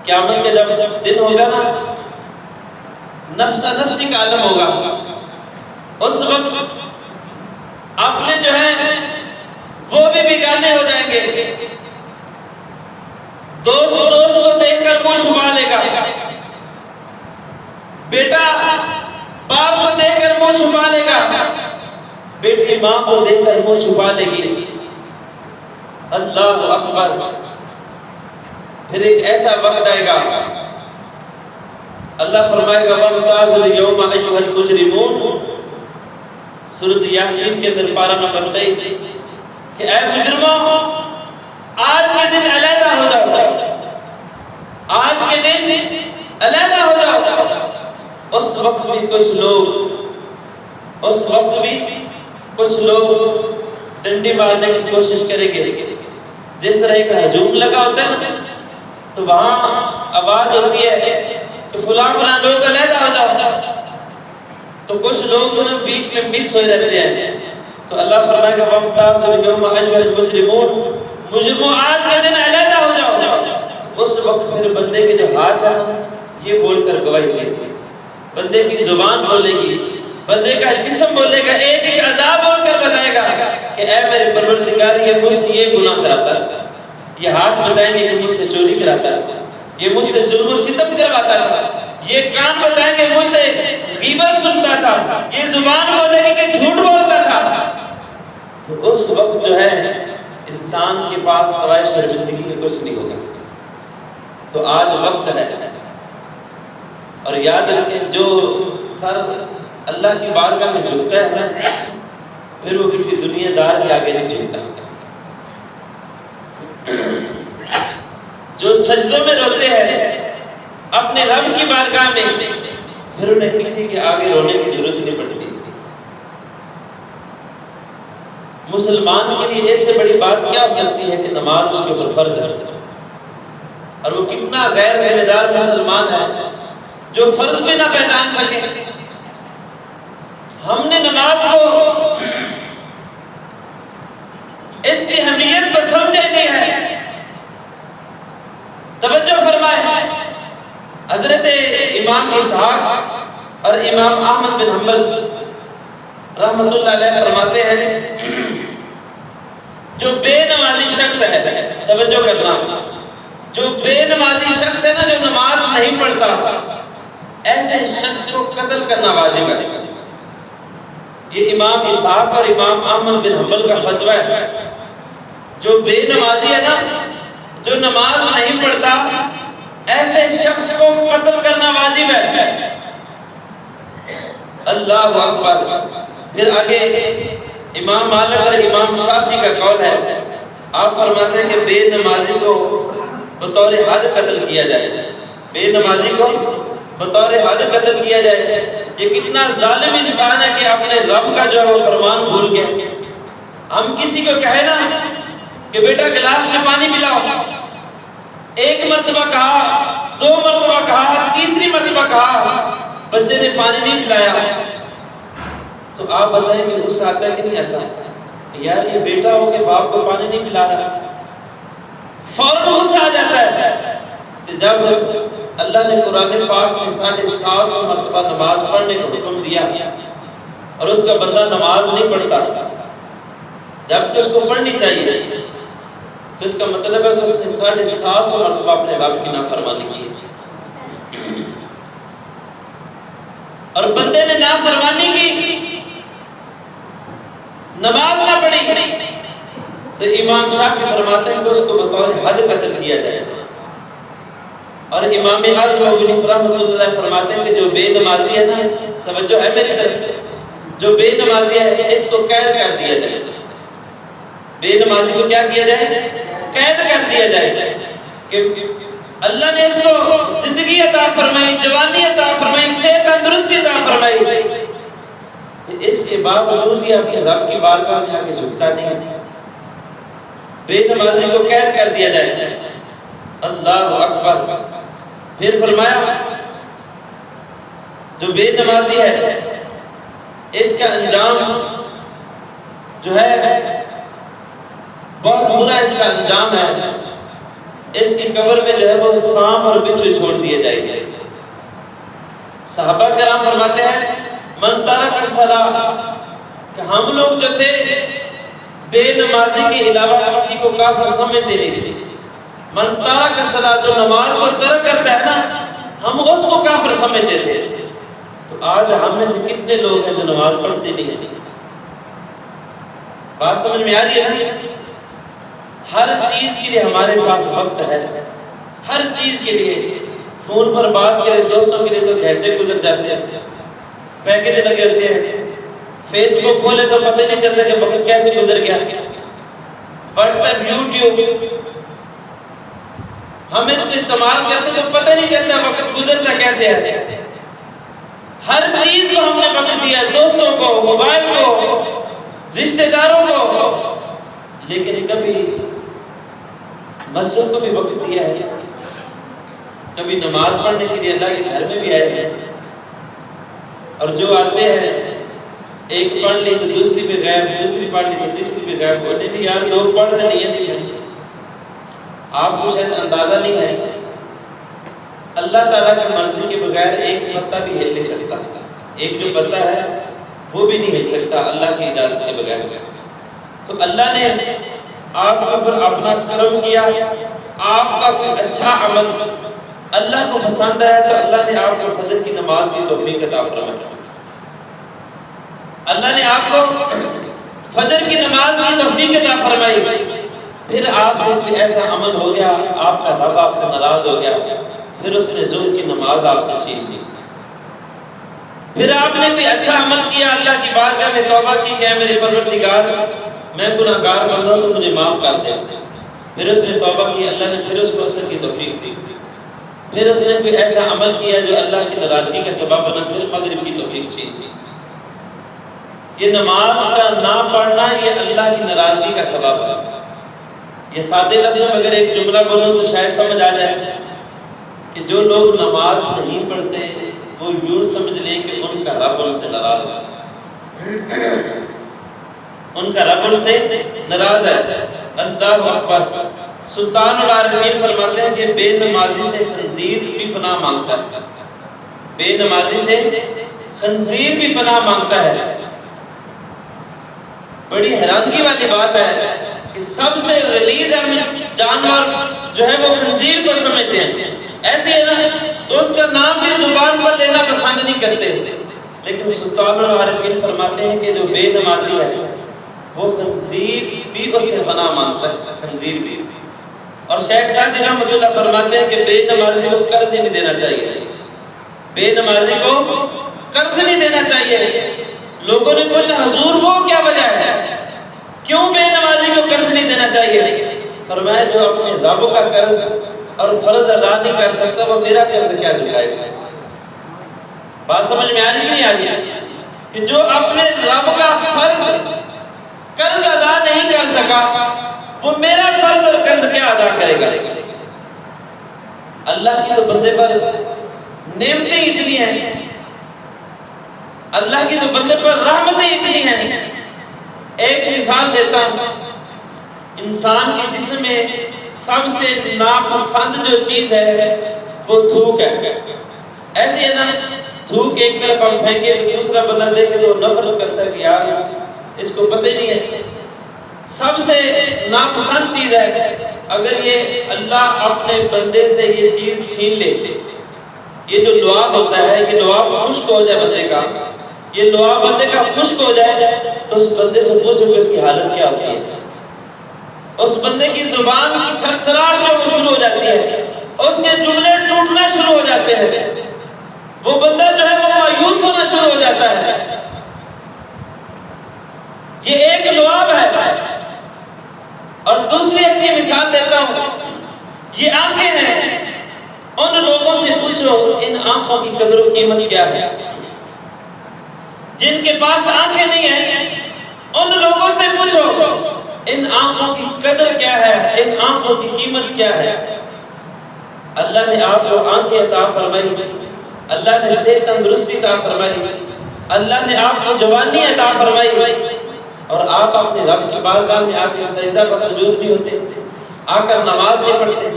قیامت کا جب دن ہوگا نا، نفس نفسی کا عالم ہوگا، اس وقت اپنے جو ہے وہ بھی بیگانے ہو جائیں گے۔ دوست کو دیکھ کر منہ چھپا لے گا، بیٹا باپ کو دیکھ کر منہ چھپا لے گا، بیٹی ماں کو دیکھ کر منہ چھپا لے گی۔ اللہ اکبر۔ پھر ایک ایسا وقت آئے گا، اللہ فرمائے گا وَامْتَازُوا الْيَوْمَ أَيُّهَا الْمُجْرِمُونَ، سورۃ یاسین کے اندر پارہ نمبر 23، کہ اے مجرموں آج کے دن علیحدہ ہو جاؤ، آج کے دن علیحدہ ہو جاؤ۔ اس وقت بھی کچھ لوگ ڈنڈی مارنے کی کوشش کریں گے۔ جس طرح ایک ہجوم لگا ہوتا ہے نا، تو وہاں آواز ہوتی ہے کہ فلاں لوگ علیحدہ ہو جاؤ، تو کچھ لوگ تو بیچ میں مکس ہو رہتے ہیں۔ تو اللہ فرمائے گا وَامْتَازُوا الْيَوْمَ أَيُّهَا الْمُجْرِمُونَ، مجرموں آج کے دن علیحدہ ہو جاؤ۔ اس وقت پھر بندے کے جو ہاتھ ہے یہ بول کر گواہی دے گی، بندے کی زبان بولے گی، بندے کا جسم بولے گا، ایک ایک عذاب بول کر بتائے گا کہ اے میرے پروردگار یہ مجھ سے یہ گناہ کراتا تھا، یہ ہاتھ بتائیں گے کہ مجھ سے چوری کراتا تھا، یہ مجھ سے ظلم و ستم کرواتا تھا، یہ کان بتائیں گے مجھ سے غیبت سنتا تھا، یہ زبان بولے گی کہ جھوٹ بولتا تھا۔ تو اس وقت جو ہے انسان کے پاس سوائے شرمندگی میں کچھ نہیں ہوگا۔ تو آج وقت ہے، اور یاد رکھیں جو سر اللہ کی بارگاہ میں جھکتا ہے نا، پھر وہ کسی دنیا دار کے آگے نہیں جھکتا۔ جو سجدوں میں روتے ہیں اپنے رب کی بارگاہ میں، پھر انہیں کسی کے آگے رونے کی ضرورت نہیں پڑتی۔ مسلمان کے لیے اس سے بڑی بات کیا ہو سکتی ہے کہ نماز اس کے اوپر فرض ہے، اور وہ کتنا غیر ذمہ دار مسلمان ہے جو فرض بھی نہ پہچان سکے۔ ہم نے نماز کو اس کی اہمیت کو سمجھے نہیں ہے۔ توجہ فرمائے، حضرت امام اسحاق اور امام احمد بن حنبل رحمۃ اللہ علیہ فرماتے ہیں جو بے نمازی شخص ہے، توجہ کرنا، جو بے نمازی شخص ہے نا، جو نماز نہیں پڑھتا، ایسے شخص کو قتل کرنا واجب ہے۔ یہ امام اسحاق اور امام احمد بن حنبل کا فتویٰ ہے۔ جو بے نمازی ہے نا، جو نماز نہیں پڑھتا، ایسے شخص کو قتل کرنا واجب ہے۔ اللہ اکبر۔ پھر آگے امام مالک اور امام شافعی کا قول ہے، آپ فرماتے ہیں کہ بے نمازی کو بطور حد قتل کیا جائے، بے نمازی کو بطور حد قتل کیا جائے۔ یہ کتنا ظالم انسان ہے کہ اپنے رب کا جو ہے وہ فرمان بھول گیا۔ ہم کسی کو کہے نا کہ بیٹا گلاس میں پانی پلاؤ، ایک مرتبہ کہا، دو مرتبہ کہا، تیسری مرتبہ کہا، بچے نے پانی نہیں پلایا، تو آپ بتائیں کہ غصہ آتا ہے کہ نہیں آتا؟ یار یہ بیٹا ہو کہ باپ کو پانی نہیں پلا رہا، فوراً غصہ آ جاتا ہے۔ جب اللہ نے قرآن پاک میں 750 مرتبہ نماز پڑھنے کو حکم دیا اور اس کا بندہ نماز نہیں پڑھتا جبکہ اس کو پڑھنی چاہیے، تو اس کا مطلب ہے کہ اس نے 750 مرتبہ اپنے رب کی نافرمانی کی، اور بندے نے نافرمانی کی، نماز نہ پڑھی، تو امام شافعی فرماتے ہیں کہ اس کو بطور حد قتل کیا جائے۔ اور امام اعظم ابو حنیفہ رحمۃ اللہ فرماتے ہیں کہ جو بے نمازی ہے نا، توجہ ہے میری طرف، جو بے نمازی ہے اس کو قید کر دیا جائے، بے نمازی کو کیا کیا جائے؟ قید کر دیا جائے، کہ اللہ نے اس کو زندگی عطا فرمائی، جوانی عطا فرمائی، صحت تندرستی عطا فرمائی، اس کے باوجود یہ اپنے رب کی بارگاہ میں آ کے جھکتا نہیں، بے نمازی کو قید کر دیا جائے۔ اللہ اکبر۔ پھر فرمایا جو بے نمازی ہے اس کا انجام جو ہے بہت برا، اس کا انجام ہے اس کی قبر میں جو ہے وہ سانپ اور بچھو چھوڑ دیے جائیں گے۔ صحابہ کرام فرماتے ہیں من ترک الصلاۃ، کہ ہم لوگ جو تھے بے نمازی کے علاوہ کسی کو کافر سمجھتے نہیں تھے۔ من ترک الصلاۃ، جو نماز کو ترک کرتا ہے نا، ہم اس کو کافر سمجھتے تھے۔ تو آج ہم میں سے کتنے لوگ ہیں جو نماز پڑھتے نہیں ہیں؟ بات سمجھ میں آ رہی ہے نا؟ ہر چیز کے لیے ہمارے پاس وقت ہے، ہر چیز کے لیے۔ فون پر بات کریں دوستوں کے لیے تو گھنٹے گزر جاتے ہیں، پیکج لگے ہوتے ہیں۔ فیس بک کھولے تو پتہ نہیں چلتا کہ وقت کیسے گزر گیا۔ واٹس ایپ، یوٹیوب، ہم اس کو استعمال کرتے تو پتہ نہیں چلتا وقت گزرتا کیسے ہے۔ ہر چیز کو ہم نے وقت دیا، دوستوں کو، موبائل کو، رشتہ داروں کو، لیکن کبھی مسجد کو بھی وقت دیا ہے، کبھی نماز پڑھنے کے لیے اللہ کے گھر میں بھی آئے ہیں۔ اور جو آتے ہیں ایک پڑھ لی تو دوسری بھی غائب، دوسری پڑھ لی تو تیسری بھی غائب، بولے نہیں یار دو پڑھ دے نہیں ہے۔ آپ کو شاید اندازہ نہیں ہے، اللہ تعالیٰ کی مرضی کے بغیر ایک پتا بھی ہل نہیں سکتا۔ ایک جو پتا ہے وہ بھی نہیں ہل سکتا اللہ کی اجازت کے بغیر۔ تو اللہ نے آپ کے اوپر اپنا کرم کیا، آپ کا کوئی اچھا عمل اللہ کو پسند ہے تو اللہ نے آپ کو فجر کی نماز کی توفیق عطا فرمائی۔ اللہ نے آپ کو فجر کی نماز کی توفیق عطا فرمائی۔ پھر آپ سے کوئی ایسا عمل ہو گیا، آپ کا رب آپ سے ناراض ہو گیا، پھر اس نے ظہر کی نماز آپ سے چھین لی۔ پھر آپ نے کوئی اچھا عمل کیا، اللہ کی بارگاہ میں توبہ کی کہ اے میرے پروردگار میں گناہگار بندہ ہوں تو مجھے معاف کر دے۔ پھر اس نے توبہ کی، اللہ نے پھر اس کو عصر کی توفیق دی۔ پھر اس نے کوئی ایسا عمل کیا جو اللہ کی ناراضگی کا سبب بنا، پھر مغرب کی توفیق چھین لی۔ یہ نماز کا نہ پڑھنا یہ اللہ کی ناراضگی کا سبب ہے۔ یہ سادے لفظ میں اگر ایک جملہ بولوں تو شاید سمجھ آ جائے کہ جو لوگ نماز نہیں پڑھتے وہ یوں سمجھ لیں کہ ان کا رب ان سے ناراض ہے، ان کا رب ان سے ناراض ہے۔ اللہ اکبر۔ سلطان العارفین فرماتے ہیں کہ بے نمازی سے خنزیر بھی پناہ مانگتا ہے، بے نمازی سے خنزیر بھی پناہ مانگتا ہے۔ بڑی حیرانگی والی بات ہے کہ سب سے غلیظ جانور جو ہے وہ خنزیر کو سمجھتے ہیں، ایسے ہے نا تو اس کا نام بھی زبان پر لینا پسند نہیں کرتے، لیکن سلطان العارفین فرماتے ہیں کہ جو بے نمازی ہے وہ خنزیر بھی اس سے پناہ مانگتا ہے، خنزیر بھی۔ اور شیخ سعدی رحمۃ اللہ فرماتے ہیں کہ بے نمازی کو قرض نہیں دینا چاہیے، بے نمازی کو قرض نہیں دینا چاہیے۔ لوگوں نے پوچھا حضور وہ کیا وجہ ہے، کیوں بے نمازی کو قرض نہیں دینا چاہیے؟ فرمایا جو اپنے رب کا قرض اور فرض ادا نہیں کر سکتا وہ میرا قرض کیا چکائے گا۔ بات سمجھ میں آ رہی نہیں آ رہی کہ جو اپنے رب کا فرض قرض ادا نہیں کر سکا وہ میرا فرض اور قرض کیا ادا کرے گا۔ اللہ کی تو بندے پر نعمتیں اتنی ہیں، اللہ کی تو بندے پر رحمتیں اتنی ہیں۔ ایک مثال دیتا ہوں، انسان کے جسم میں سب سے ناپسند جو چیز ہے وہ تھوک ہے۔ ایسی ہے نا، تھوک ایک طرف ہم پھینکے تو دوسرا بندہ دیکھے تو نفرت کرتا ہے کہ یار اس کو پتہ ہی نہیں ہے۔ سب سے ناپسند چیز ہے، اگر یہ اللہ اپنے بندے سے یہ چیز چھین لے، یہ جو لعاب ہوتا ہے، یہ لعاب خشک ہو جائے بندے کا، یہ لعاب بندے کا خشک ہو جائے تو اس بندے سے پوچھو کہ اس کی حالت کیا ہوتی ہے۔ اس بندے کی زبان کی تھر تھراہٹ جو شروع ہو جاتی ہے، اس کے جملے ٹوٹنا شروع ہو جاتے ہیں، وہ بندہ جو ہے وہ مایوس ہونا شروع ہو جاتا ہے۔ یہ ایک لعاب ہے۔ اور دوسری اس کی مثال دیتا ہوں، یہ آنکھیں ہیں، ان لوگوں سے پوچھو ان آنکھوں کی قدر و قیمت کیا ہے۔ جن کے پاس آنکھیں نہیں ہیں ان لوگوں سے پوچھو ان آنکھوں کی قدر کیا ہے، ان آنکھوں کی قیمت کیا ہے۔ اللہ نے آپ کو آنکھیں عطا فرمائی، اللہ نے صحت تندرستی عطا فرمائی، اللہ نے آپ کو جوانی عطا فرمائی، اور آپ اپنے رب کی بارگاہ میں آ کے سجدہ پر سجود بھی ہوتے، آ کر نماز بھی پڑھتے،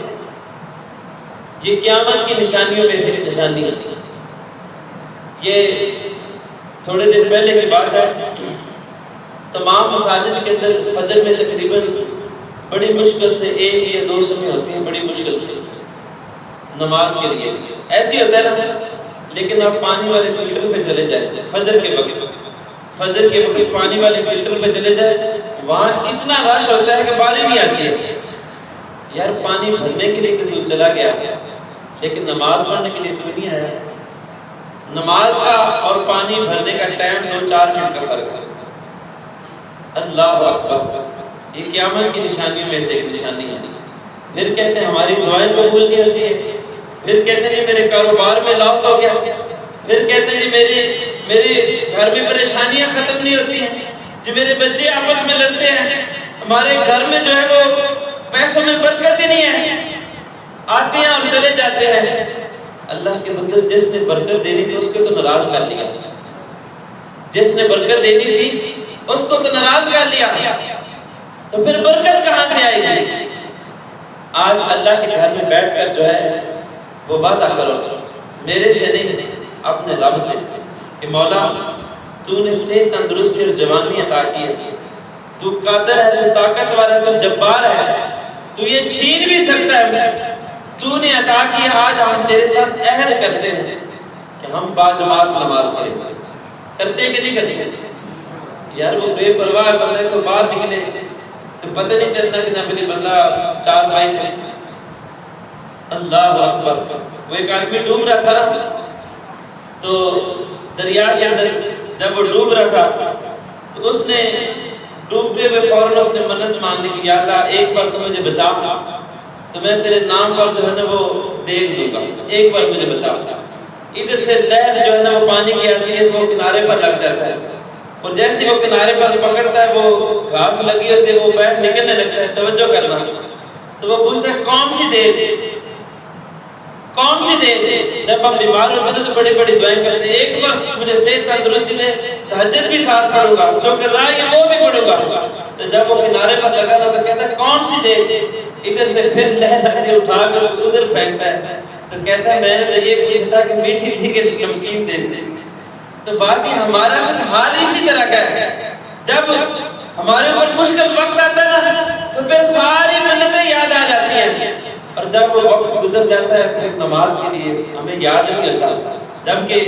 یہ قیامت کی نشانیوں میں سے نشانی ہے۔ یہ تھوڑے دن پہلے کی بات ہے، تمام مساجد کے اندر فجر میں تقریباً بڑی مشکل سے 1 یا 2 سمے ہوتی ہیں، بڑی مشکل سے نماز کے لیے ایسی ہوتا ہے نا۔ لیکن آپ پانی والے فلٹر پہ چلے جائیں فجر کے وقت پانی والے فلٹر پہ چلے جائیں، وہاں اتنا رش ہوتا ہے کہ باری نہیں آتی ہے۔ یار پانی بھرنے کے لیے تو چلا گیا، لیکن نماز پڑھنے کے لیے تو نہیں آیا۔ نماز کا اور پانی بھرنے کا ٹائم 2-4 منٹ کا فرق ہے۔ اللہ اکبر، یہ قیامت کی نشانیوں میں سے ایک نشانی ہے۔ پھر کہتے ہیں ہماری دعائیں قبول نہیں ہوتی ہیں، پھر کہتے ہیں جی میرے کاروبار میں لاس ہو گیا، پھر کہتے ہیں جی میرے گھر میں پریشانیاں ختم نہیں ہوتی ہیں، جی میرے بچے آپس میں لڑتے ہیں، ہمارے گھر میں جو ہے وہ پیسوں میں برکت ہی نہیں ہے، آتے ہیں اور چلے جاتے ہیں۔ اللہ کے بندے، جس نے برکت دینی تھی اس کو تو ناراض کر لیا، جس نے برکت دینی تھی اس کو تو ناراض کر لیا، تو پھر برکت کہاں سے آئے گی؟ آج اللہ کے گھر میں بیٹھ کر جو ہے وہ وعدہ کرو، میرے سے نہیں اپنے رب سے، کہ مولا تو نے صحت تندرستی اور جوانی عطا کی ہے، تو قادر ہے، تو طاقتور ہے، تو جبار ہے، تو یہ چھین بھی سکتا ہے، تو نے عطا کی۔ آج ہم تیرے ساتھ عہد کرتے ہیں کہ ہم باجماعت نماز پڑھیں، کرتے کہ نہیں کرتے؟ یار وہ بے پرواہ بندے تو باہر نکلے تو پتہ نہیں چلتا کہ نبی بندہ 4 بھائی تھے۔ اللہ اکبر، وہ ایک آدمی ڈوب رہا تھا نا، تو دریا کے اندر جب وہ ڈوب رہا تھا تو اس نے ڈوبتے ہوئے فوراً اس نے منت مانگی کہ یا اللہ ایک بار تو مجھے بچا تو میں تیرے نام پر جو ہے نا وہ دیکھ دوں گا، ایک بار مجھے بچا۔ ادھر سے لہر جو ہے نا وہ پانی کی آتی ہے تو وہ کنارے پر لگ جاتا ہے، اور جیسے وہ کنارے پر پکڑتا ہے وہ گھاس لگی ہوتی ہے، وہ پیر نکلنے لگتا ہے۔ توجہ کرنا، تو وہ پوچھتا ہے کون سی دیر؟ جب ہم بیمار ہوتے ہیں تو بڑی بڑی دعائیں کرتے ہیں، ایک بار مجھے صحت تندرستی دے، تہجد بھی ساتھ پڑھوں گا، جو قضا ہے وہ بھی پڑھوں گا۔ تو جب وہ کنارے پر لگا نا تو کہتا ہے کون سی دیر؟ ادھر سے پھر لہر اٹھا کے اس کو ادھر پھینکتا ہے، تو کہتا ہے میں نے تو یہ پوچھا تھا کہ میٹھی تھی کہ نمکین دے دے۔ تو باقی ہمارا کچھ حال اسی طرح کا ہے، جب ہمارے اوپر مشکل وقت آتا ہے نا تو پھر ساری منتیں یاد آ جاتی ہیں، اور جب وہ وقت گزر جاتا ہے پھر نماز کے لیے ہمیں یاد نہیں ہوتا۔ جبکہ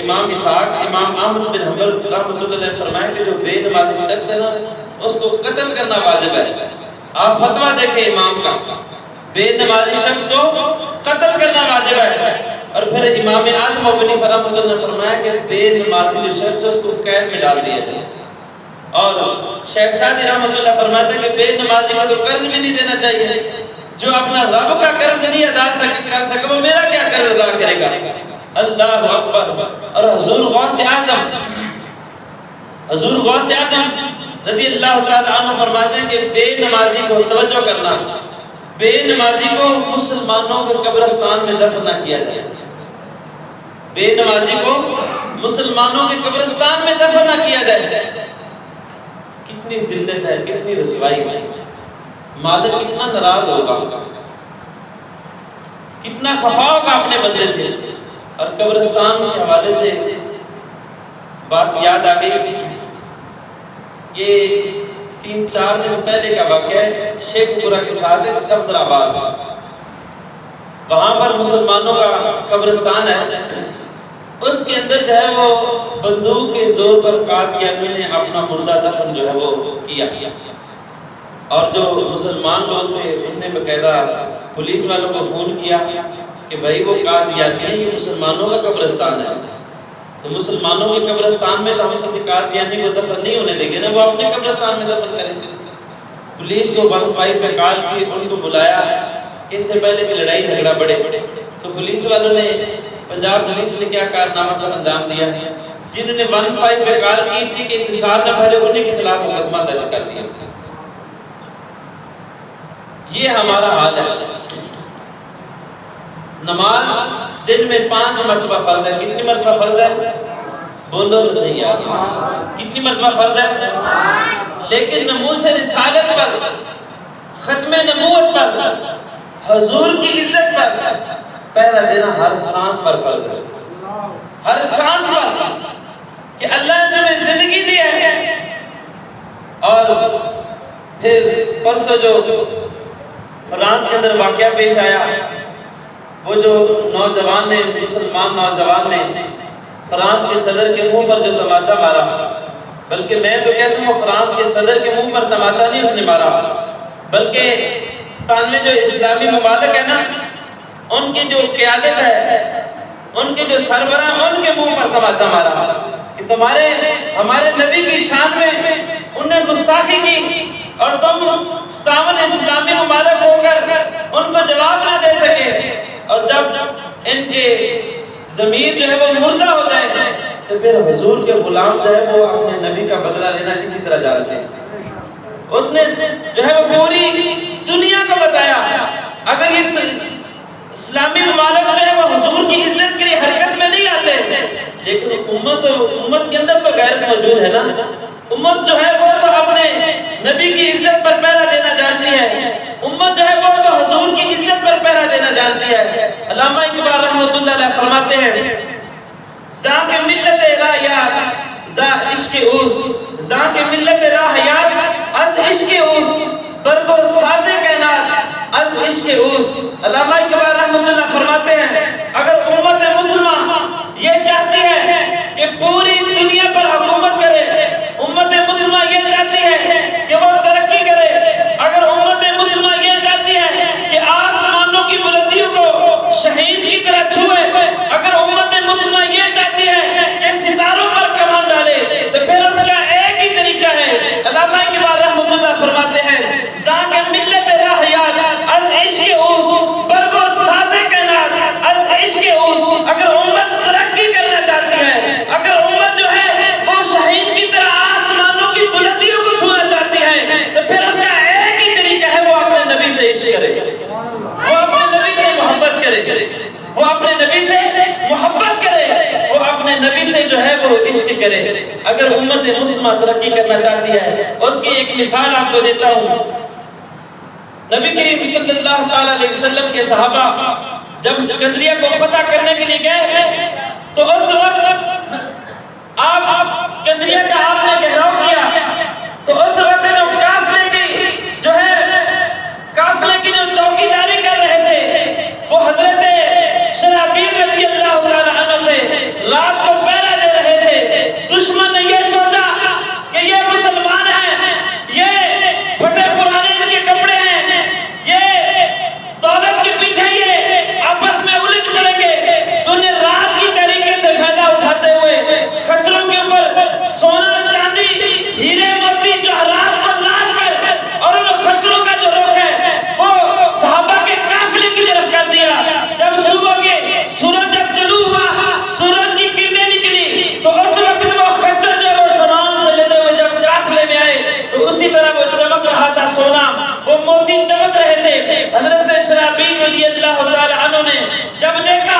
امام اسحاق، امام احمد بن حنبل رحمۃ اللہ علیہ فرمائے کہ جو بے نمازی شخص ہے نا اس کو قتل کرنا واجب ہے۔ آپ فتویٰ دیکھیں امام کا، بے نمازی شخص کو قتل کرنا واجب ہے۔ اور پھر امام اعظم ابو حنیفہ رحمۃ اللہ نے فرمایا کہ بے نمازی جو شخص ہے اس کو قید میں ڈال دیا جائے۔ اور شیخ سعدی رحمۃ اللہ فرماتے ہیں کہ بے نمازی کو تو قرض بھی نہیں دینا چاہیے، جو اپنا رب کا قرض نہیں ادا کر سکے وہ میرا کیا قرض ادا کرے گا۔ اللہ اکبر۔ اور حضور غوث اعظم رضی اللہ تعالی عنہ فرماتے ہیں کہ بے نمازی کو، توجہ کرنا، بے نمازی کو مسلمانوں کے قبرستان میں دفن نہ کیا جائے، بے نمازی کو مسلمانوں کے قبرستان میں دفن نہ کیا جائے۔ کتنی ذلت ہے، کتنی رسوائی ہے، مالک کتنا ناراض ہوگا، کتنا خفا ہوگا اپنے بندے سے۔ اور قبرستان کے حوالے سے بات یاد آ گئی، یہ 3-4 دن پہلے کا واقعہ ہے، شیخ پورہ کے ساتھ ایک سبز آباد، وہاں پر مسلمانوں کا قبرستان ہے، اس کے اندر جو ہے وہ بندوق کے زور پر قادیانیوں نے اپنا مردہ دفن جو ہے وہ کیا، اور جو مسلمان لوگ تھے انہوں نے باقاعدہ پولیس والوں کو فون کیا کہ بھائی وہ قادیانی ہے، یہ مسلمانوں کا قبرستان ہے، تو مسلمانوں کے قبرستان میں تو ہم کسی قادیانی کو دفن نہیں ہونے دیں گے نا، وہ اپنے قبرستان میں دفن کریں گے۔ پولیس کو 15 پہ کال کی، ان کو بلایا، اس سے پہلے کہ لڑائی جھگڑا بڑھے، تو پولیس والوں نے، پنجاب پولیس نے کیا کارنامہ سر انجام دیا، جنہوں نے 15 پہ کال کی تھی کہ انتشار نہ پھیلے انہیں کے خلاف مقدمہ درج کر دیا۔ یہ ہمارا حال ہے۔ نماز دن میں 5 مرتبہ فرض ہے، کتنی مرتبہ فرض ہے؟ بولو تو صحیح ہے، کتنی مرتبہ فرض ہے؟ لیکن ناموس رسالت پر، ختم نبوت پر، حضور کی عزت پر پہرا دینا ہر سانس پر فرض ہے، ہر سانس پر، کہ اللہ نے ہمیں زندگی دی ہے۔ اور پھر پرسوں جو فرانس کے اندر واقعہ پیش آیا، وہ جو نوجوان نے، مسلمان نوجوان نے فرانس کے صدر کے منہ پر جو تماچا مارا، بلکہ میں تو کہتا ہوں فرانس کے صدر کے منہ پر تماچا نہیں اس نے مارا، بلکہ پاکستان میں جو اسلامی ممالک ہے نا، ان کی جو قیادت ہے، ان کے جو سربراہ، ان کے منہ پر تماچا مارا کہ ہمارے نبی کی شان میں انہوں نے گستاخی کی اور تم 57 اسلامی ممالک ہو کر ان کو جواب نہ دے سکے، اور جب ان کے ضمیر جو ہے وہ مردہ ہو جائے تو پھر حضور کے غلام جو ہے وہ اپنے نبی کا بدلہ لینا اسی طرح جانتے ہیں۔ اس نے جو ہے وہ پوری دنیا کو بتایا، اگر یہ اسلامی ممالک جو ہے وہ حضور کی عزت کے لیے حرکت میں نہیں آتے، لیکن امت کے اندر تو غیرت موجود ہے نا، امت جو ہے وہ تو اپنے نبی کی عزت پر پہرا دینا جانتی ہے، امت جو ہے وہ تو حضور کی عزت پر پہرا دینا جانتی ہے۔ علامہ اقبال رحمۃ اللہ علیہ فرماتے ہیں، ذاک ملت راہ یاد ذا عشق اوست، ذاک ملت راہ یاد از عشق اوست، برگو ساز کائنات از عشق اوست۔ علامہ اقبال رحمۃ اللہ فرماتے ہیں اگر امت مسلمہ یہ چاہتی ہے کہ پوری دنیا پر حکومت کرے، امت مسلمہ یہ چاہتی ہے کہ وہ ترقی کرے، اگر امت مسلمہ یہ چاہتی ہے کہ آسمانوں کی بلندیوں کو شہید کی طرح چھوئے، اگر امت مسلمہ یہ چاہتی ہے کہ ستاروں پر کمان ڈالے، تو پھر اس کا ایک ہی طریقہ ہے۔ علامہ اقبال رحمۃ اللہ فرماتے ہیں ذاک ملت راہ یاد از عشق اوست، برگو ساز کائنات از عشق اوست۔ اگر امت ترقی کرنا چاہتی ہے، اگر امت جو ہے وہ شہید کی طرح آسمانوں کی بلندیوں کو چھونا چاہتی ہے، تو پھر اس کا ایک ہی طریقہ ہے وہ اپنے نبی سے عشق کرے، وہ اپنے نبی سے محبت کرے، وہ اپنے نبی سے محبت کرے، وہ اپنے نبی سے جو ہے وہ عشق کرے۔ اگر امت مسلمہ ترقی کرنا چاہتی ہے، اس کی ایک مثال آپ کو دیتا ہوں۔ نبی کریم صلی اللہ تعالیٰ علیہ وسلم کے صحابہ جب اسکندریہ کو فتح کرنے کے لیے گئے تو اس وقت آپ اسکندریہ کا آپ نے گھیراؤ کیا، تو اس وقت قافلے کی جو چوکیداری کر رہے تھے وہ حضرت شرحبیل رضی اللہ تعالیٰ عنہ تھے، رات کو پہرا دے رہے تھے۔ دشمن نے یہ سوچا کہ یہ مسلمان ہیں، یہ پھٹے پرانے ان کے کپڑے ہیں، یہ دولت کے پیچھے یہ آپس میں الجھ پڑیں گے، تو انہیں رات کی طریقے سے فائدہ اٹھاتے ہوئے خچروں کے اوپر سونا چاندی ہیرے موتی جواہرات کو لاد کر اور ان خچروں کا جو رخ ہے وہ صحابہ کے قافلے کی طرف کر دیا۔ جب صبح کے سورج جب طلوع ہوا، سورج کی کرنیں نکلی، تو اس وقت وہ خچر جو وہ سامان سے لیتے ہوئے جب قافلے میں آئے تو اسی طرح وہ چمک رہا تھا، سونا وہ موتی چمک رہے تھے۔ حضرت شرحبیل رضی اللہ تعالیٰ عنہ نے جب دیکھا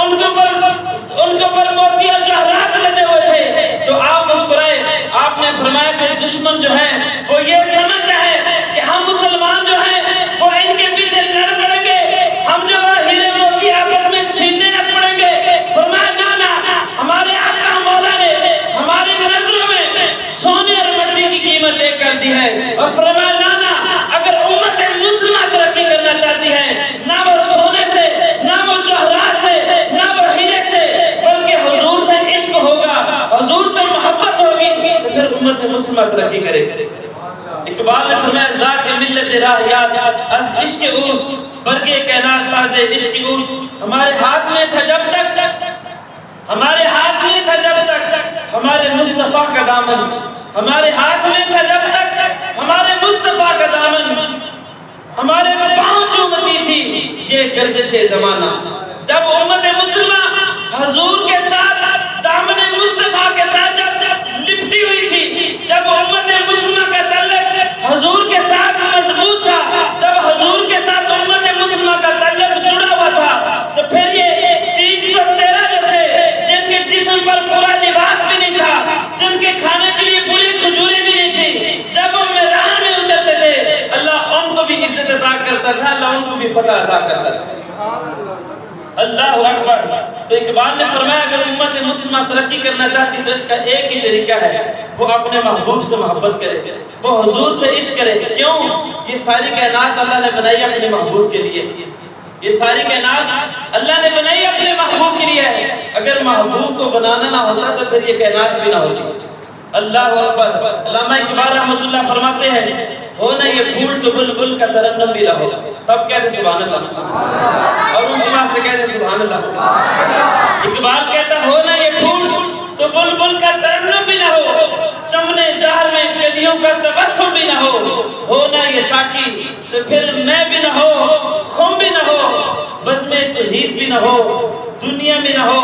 ان کے اوپر موتی اور جواہرات لدے ہوئے تھے تو آپ مسکرائے، آپ نے فرمایا کہ دشمن جو ہے وہ یہ سمجھتا ہے کہ ہم مسلمان جو ہیں وہ ان کے پیچھے لڑ پڑیں گے، ہم جو ہیرے موتی آپس میں چھیننے نہ پڑیں گے۔ فرمایا نانا، ہمارے آقا مولا نے ہماری نظروں میں سونے اور مٹی کی قیمت ایک کر دی ہے، اور فرمایا نانا اگر امت مسلمہ ترقی کرنا چاہتی ہے، نہ وہ سونے سے، نہ وہ جوہرات سے، نہ وہ ہیرے سے، بلکہ حضور سے عشق ہوگا، حضور سے محبت ہوگی، تو پھر امت مسلمہ ترقی کرے۔ اقبال نے فرمایا ذاک ملت راہ یاد از عشق اوست، برگے کائنات ساز عشق اوست۔ ہمارے ہاتھ میں تھا جب تک، ہمارے ہاتھ میں تھا جب تک ہمارے مصطفیٰ کا دامن، ہمارے ہاتھ میں تھا جب تک ہمارے مصطفیٰ کا دامن، ہمارے پاؤں چومتی تھی یہ گردش زمانہ۔ جب امت مسلمہ حضور کے ساتھ دامن مصطفیٰ کے ساتھ جب لپٹی ہوئی تھی، جب امت مسلمہ کا تعلق حضور کے ساتھ مضبوط تھا، جب حضور کے ساتھ امت مسلمہ کا تعلق جڑا ہوا تھا، تو پھر یہ 313 جو تھے جن کے جسم پر پورا لباس بھی نہیں تھا، جن کے کھانے کے لیے پوری کھجوریں بھی نہیں تھی، جب وہ میدان میں اترتے تھے اللہ ان کو بھی عزت عطا کرتا تھا، اللہ ان کو بھی فتح عطا تو اقبال نے فرمایا اگر امت مسلمہ ترقی کرنا چاہتی تو اس کا ایک ہی طریقہ ہے، وہ اپنے محبوب سے محبت کرے، وہ حضور سے عشق کرے۔ کیوں؟ یہ ساری کائنات اللہ نے بنائی اپنے محبوب کے لیے، یہ ساری کائنات اللہ نے بنائی اپنے محبوب کے لیے۔ اگر محبوب کو بنانا نہ ہوتا تو پھر یہ کائنات بھی نہ ہوتی۔ اللہ اکبر۔ علامہ اقبال رحمۃ اللہ فرماتے ہیں ہو نہ یہ پھول تو بلبل کا ترنم بھی نہ ہو۔ سب کہتے سبحان اللہ، اور اونچی آواز سے کہتے سبحان اللہ۔ اقبال کہتا ہو نہ یہ پھول تو بلبل کا ترنم بھی نہ ہو، چمنے دار میں کلیوں کا تبسم بھی نہ ہو نہ یہ ساقی تو پھر میں بھی نہ ہو، خم بھی نہ ہو، بزم توحید بھی نہ ہو، دنیا بھی نہ ہو،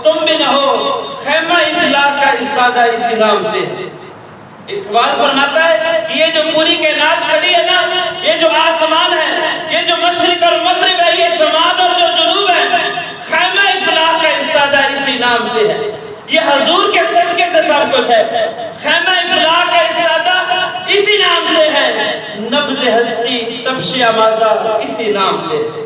تم بھی نہ ہو، خیمہ اخلاق کا استادہ اسی نام سے۔ اقبال فرماتا ہے کہ یہ جو پوری کائنات کھڑی ہے نا، یہ جو آسمان ہے، یہ جو مشرق اور مغرب ہے، یہ شمال اور جو جنوب ہے، خیمہ اخلاق کا استادہ اسی نام سے ہے۔ یہ حضور کے صدقے سے سب کچھ ہے۔ خیمہ اخلاق کا استادہ اسی نام سے ہے، نبض ہستی تبش آمادہ اسی نام سے ہے،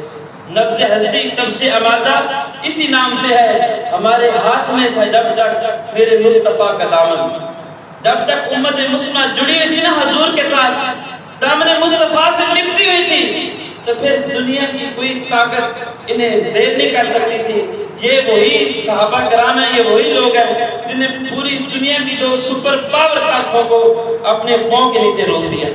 نبض ہستی تبش آمادہ اسی نام سے ہے۔ ہمارے ہاتھ میں تھا جب تک میرے مصطفیٰ کا دامن، جب تک امت مسلمہ جڑی ہوئی تھی نا حضور کے ساتھ، دامن مصطفیٰ سے لپٹی ہوئی تھی، تو پھر دنیا کی کوئی طاقت انہیں زیر نہیں کر سکتی تھی۔ یہ وہی صحابہ کرام ہیں، یہ وہی لوگ ہیں جنہیں پوری دنیا کی جو سپر پاور طاقتوں کو اپنے پاؤں کے نیچے روک دیا،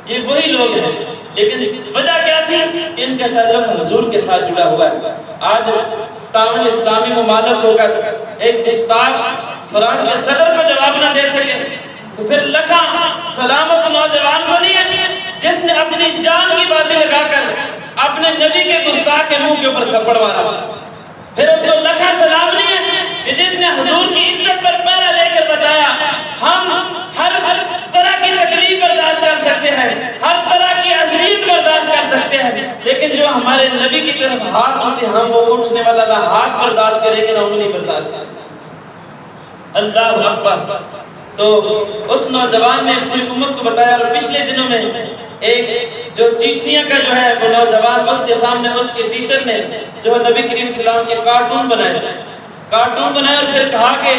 یہ وہی لوگ ہیں۔ لیکن وجہ کیا تھی؟ ان کا تعلق حضور کے ساتھ جڑا ہوا ہے۔ آج 57 اسلامی ممالک ہو کر ایک استاد فرانس کے صدر کو جواب نہ دے سکے تو پھر لکھاں سلام اس نوجوان کو نہیں ہے جس نے اپنی جان کی بازی لگا کر اپنے نبی کے گستاخ کے منہ کے اوپر تھپڑ مارا۔ پھر اس کو لکھا سلام نہیں ہے کہ جس نے حضور کی عزت پر پہرا لے کر بتایا ہم ہر طرح کی تکلیف برداشت کر سکتے ہیں، ہر طرح کی اذیت برداشت کر سکتے ہیں، لیکن جو ہمارے نبی کی طرف ہاتھ ہوتے ہم وہ اٹھنے والا نہ ہاتھ برداشت کریں گے نہ انگلی برداشت کریں گے۔ اللہ اکبر۔ تو اس نوجوان نے پوری امت کو بتایا، اور پچھلے دنوں میں ایک جو چیچنیا کا جو ہے وہ نوجوان، اس کے سامنے اس کے ٹیچر نے جو نبی کریم صلی اللہ علیہ وسلم کے کارٹون بنائے اور پھر کہا کہ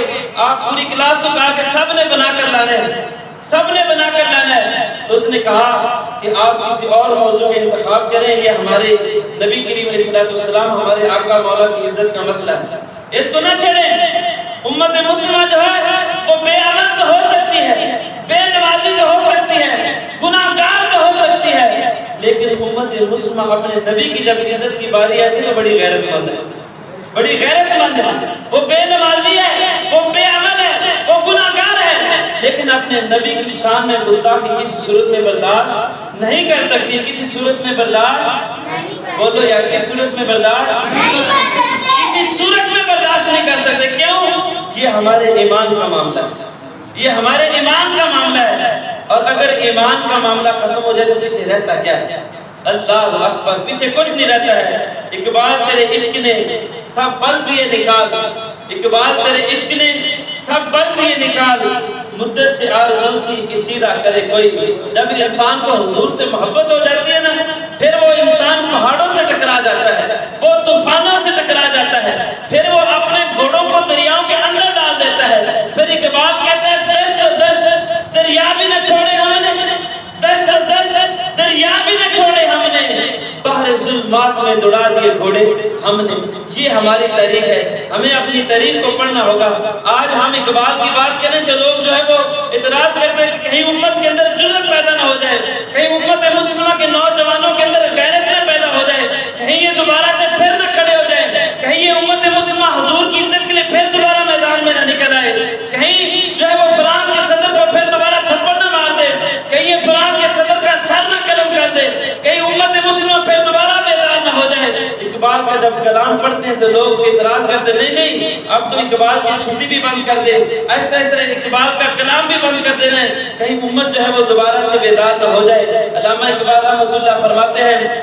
آپ پوری کلاس کو کہا کہ سب نے بنا کر لانا ہے، سب نے بنا کر لانا ہے۔ تو اس نے کہا کہ آپ کسی اور موضوع کا انتخاب کریں، یہ ہمارے نبی کریم علیہ السلام ہمارے آقا مولا کی عزت کا مسئلہ ہے، اس کو نہ چھیڑیں۔ امت مسلمہ جو ہے وہ بے عمل تو ہو سکتی ہے، بے نمازی تو ہو سکتی ہے، گناہ گار تو ہو سکتی ہے، لیکن امت مسلمہ اپنے نبی کی جب عزت کی باری آتی ہے وہ بڑی غیرت مند ہے، بڑی غیرت مند ہے۔ وہ بے نمازی ہے، وہ بے عمل ہے، وہ گناہ گار ہے، لیکن اپنے نبی کی شان میں گستاخی کسی صورت میں برداشت نہیں کر سکتی، کسی صورت میں برداشت، بولو یا کس صورت میں برداشت نہیں کر سکتے، کسی صورت میں برداشت نہیں کر سکتے۔ کیوں؟ یہ ہمارے ایمان کا معاملہ ہے، یہ ہمارے ایمان کا معاملہ ہے، اور اگر ایمان کا معاملہ ختم ہو جائے تو پیچھے رہتا کیا ہے؟ اللہ اکبر، پیچھے کچھ نہیں رہتا ہے۔ اقبال تیرے عشق نے سب بل دیے نکال، اقبال تیرے عشق نے سب بل دیے نکال، مدت سے آرزو تھی کہ سیدھا کرے کوئی۔ جب انسان کو حضور سے محبت ہو جاتی ہے نا، پھر وہ انسان پہاڑوں سے ٹکرا جاتا ہے، وہ طوفانوں سے ٹکرا جاتا ہے، پھر وہ اپنے گھوڑوں کو دریاؤں کے اندر ڈال دیتا ہے۔ پھر اقبال کہتا ہے دشت و دشت دریا بھی نہ چھوڑے ہم نے، دشت و دشت دریا بھی نہ چھوڑے ہم نے، بحر ظلمات میں دوڑا دیے گھوڑے ہم نے۔ یہ ہماری تاریخ ہے، ہمیں اپنی تاریخ کو پڑھنا ہوگا۔ آج ہم اقبال کی بات کریں تو لوگ جو ہے وہ اعتراض کرتے ہیں کہ کہیں امت کے اندر جرأت پیدا نہ ہو جائے، کہیں امت مسلمہ کے نوجوانوں کے اندر غیرت نہ پیدا ہو جائے، کہیں یہ دوبارہ سے پھر نہ کھڑے ہو جائے، کہیں یہ امت مسلمہ حضور کی عزت کے لیے پھر دوبارہ میدان میں نہ نکل آئے، کہیں جو ہے وہ فرانس کے صدر کو پھر دوبارہ تھپڑ نہ مار دے، کہیں یہ فرانس کے صدر کا سر نہ قلم کر دے، کہیں امت مسلمہ پھر دوبارہ میدان نہ ہو جائے۔ اقبال کا جب کلام پڑھتے ہیں تو لوگ اعتراض کرتے نہیں اب تو اقبال کی چھٹی بھی بند کر دے، ایسا اقبال کا کلام بھی بند کر دینا ہے، کہیں امت جو ہے وہ دوبارہ سے بیدار نہ ہو جائے۔ علامہ اقبال رحمۃ اللہ فرماتے ہیں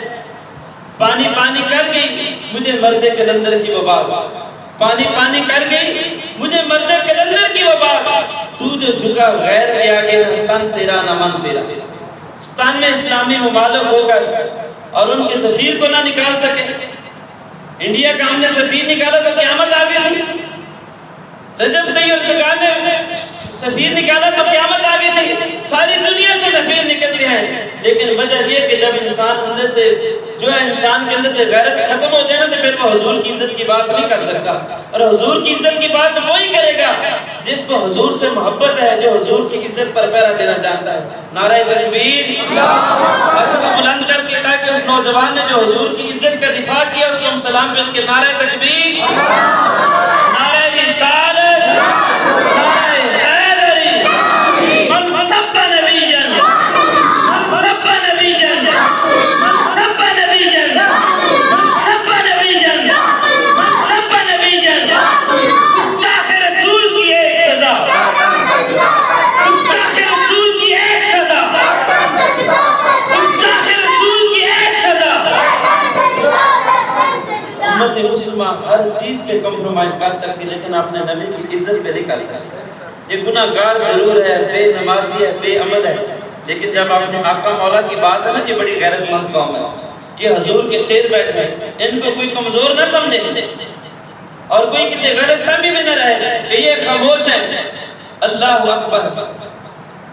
پانی پانی کر گئی مجھے مرد قلندر کی وہ بات، پانی پانی کر گئی مجھے مرد قلندر کی وہ بات، تو جو جھکا غیر کے آگے نہ تن تیرا نہ من تیرا۔ پاکستان میں اسلامی ممالک ہو کر اور ان کے سفیر کو نہ نکال سکے، انڈیا کا ہم نے سفیر نکالا تو قیامت آ گئی تھی. رجب طیب اردگان نے سفیر نکالا تو قیامت آ گئی تھی. ساری دنیا سے سفیر نکلتے ہیں، لیکن وجہ یہ کہ جب انسان اندر سے جو ہے انسان کے اندر سے غیرت ختم ہو جائے نا تو پھر وہ حضور کی عزت کی بات نہیں کر سکتا. اور حضور کی عزت کی بات وہی کرے گا جس کو حضور سے محبت ہے، جو حضور کی عزت پر پہرا دینا چاہتا ہے. نعرہ تکبیر، ہاتھوں بلند کر کے تاکہ اس نوجوان نے جو حضور کی عزت کا دفاع کیا اس کو ہم سلام پیش کے نعرہ تکبیر، نعرہ رسالت، نعرہ حیدری، من سب نبیًا، من سب نبیًا، من سب نبیًا، من سب نبیًا، من سب نبیًا. گستاخ رسول کی ایک سزا، گستاخ رسول کی ایک سزا، گستاخ رسول کی ایک سزا. امت مسلمہ ہر چیز پہ کمپرومائز کر سکتی لیکن اپنے نبی کی عزت پہ نہیں کر سکتی. یہ گناہ گار ضرور ہے، بے نمازی ہے، بے عمل ہے، لیکن جب اپنے آقا مولا کی بات ہے نا، یہ بڑی غیرت مند قوم ہے. یہ حضور کے شیر بیٹھے ہیں، ان کو کوئی کمزور نہ سمجھے اور کوئی کسی غلط فہمی میں نہ رہے کہ یہ خاموش ہے. اللہ اکبر.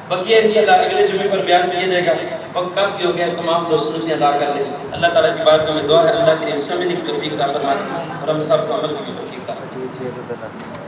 بقیہ انشاءاللہ اگلے جمعے پر بیان کیا جائے گا. وقت کافی ہو گیا، تمام دوستوں سے ادا کر لیں. اللہ تعالیٰ کی بات میں دعا ہے اللہ کی سمجھنے کی توفیق عطا فرمائے اور ہم سب کو عمل کی توفیق عطا فرمائے.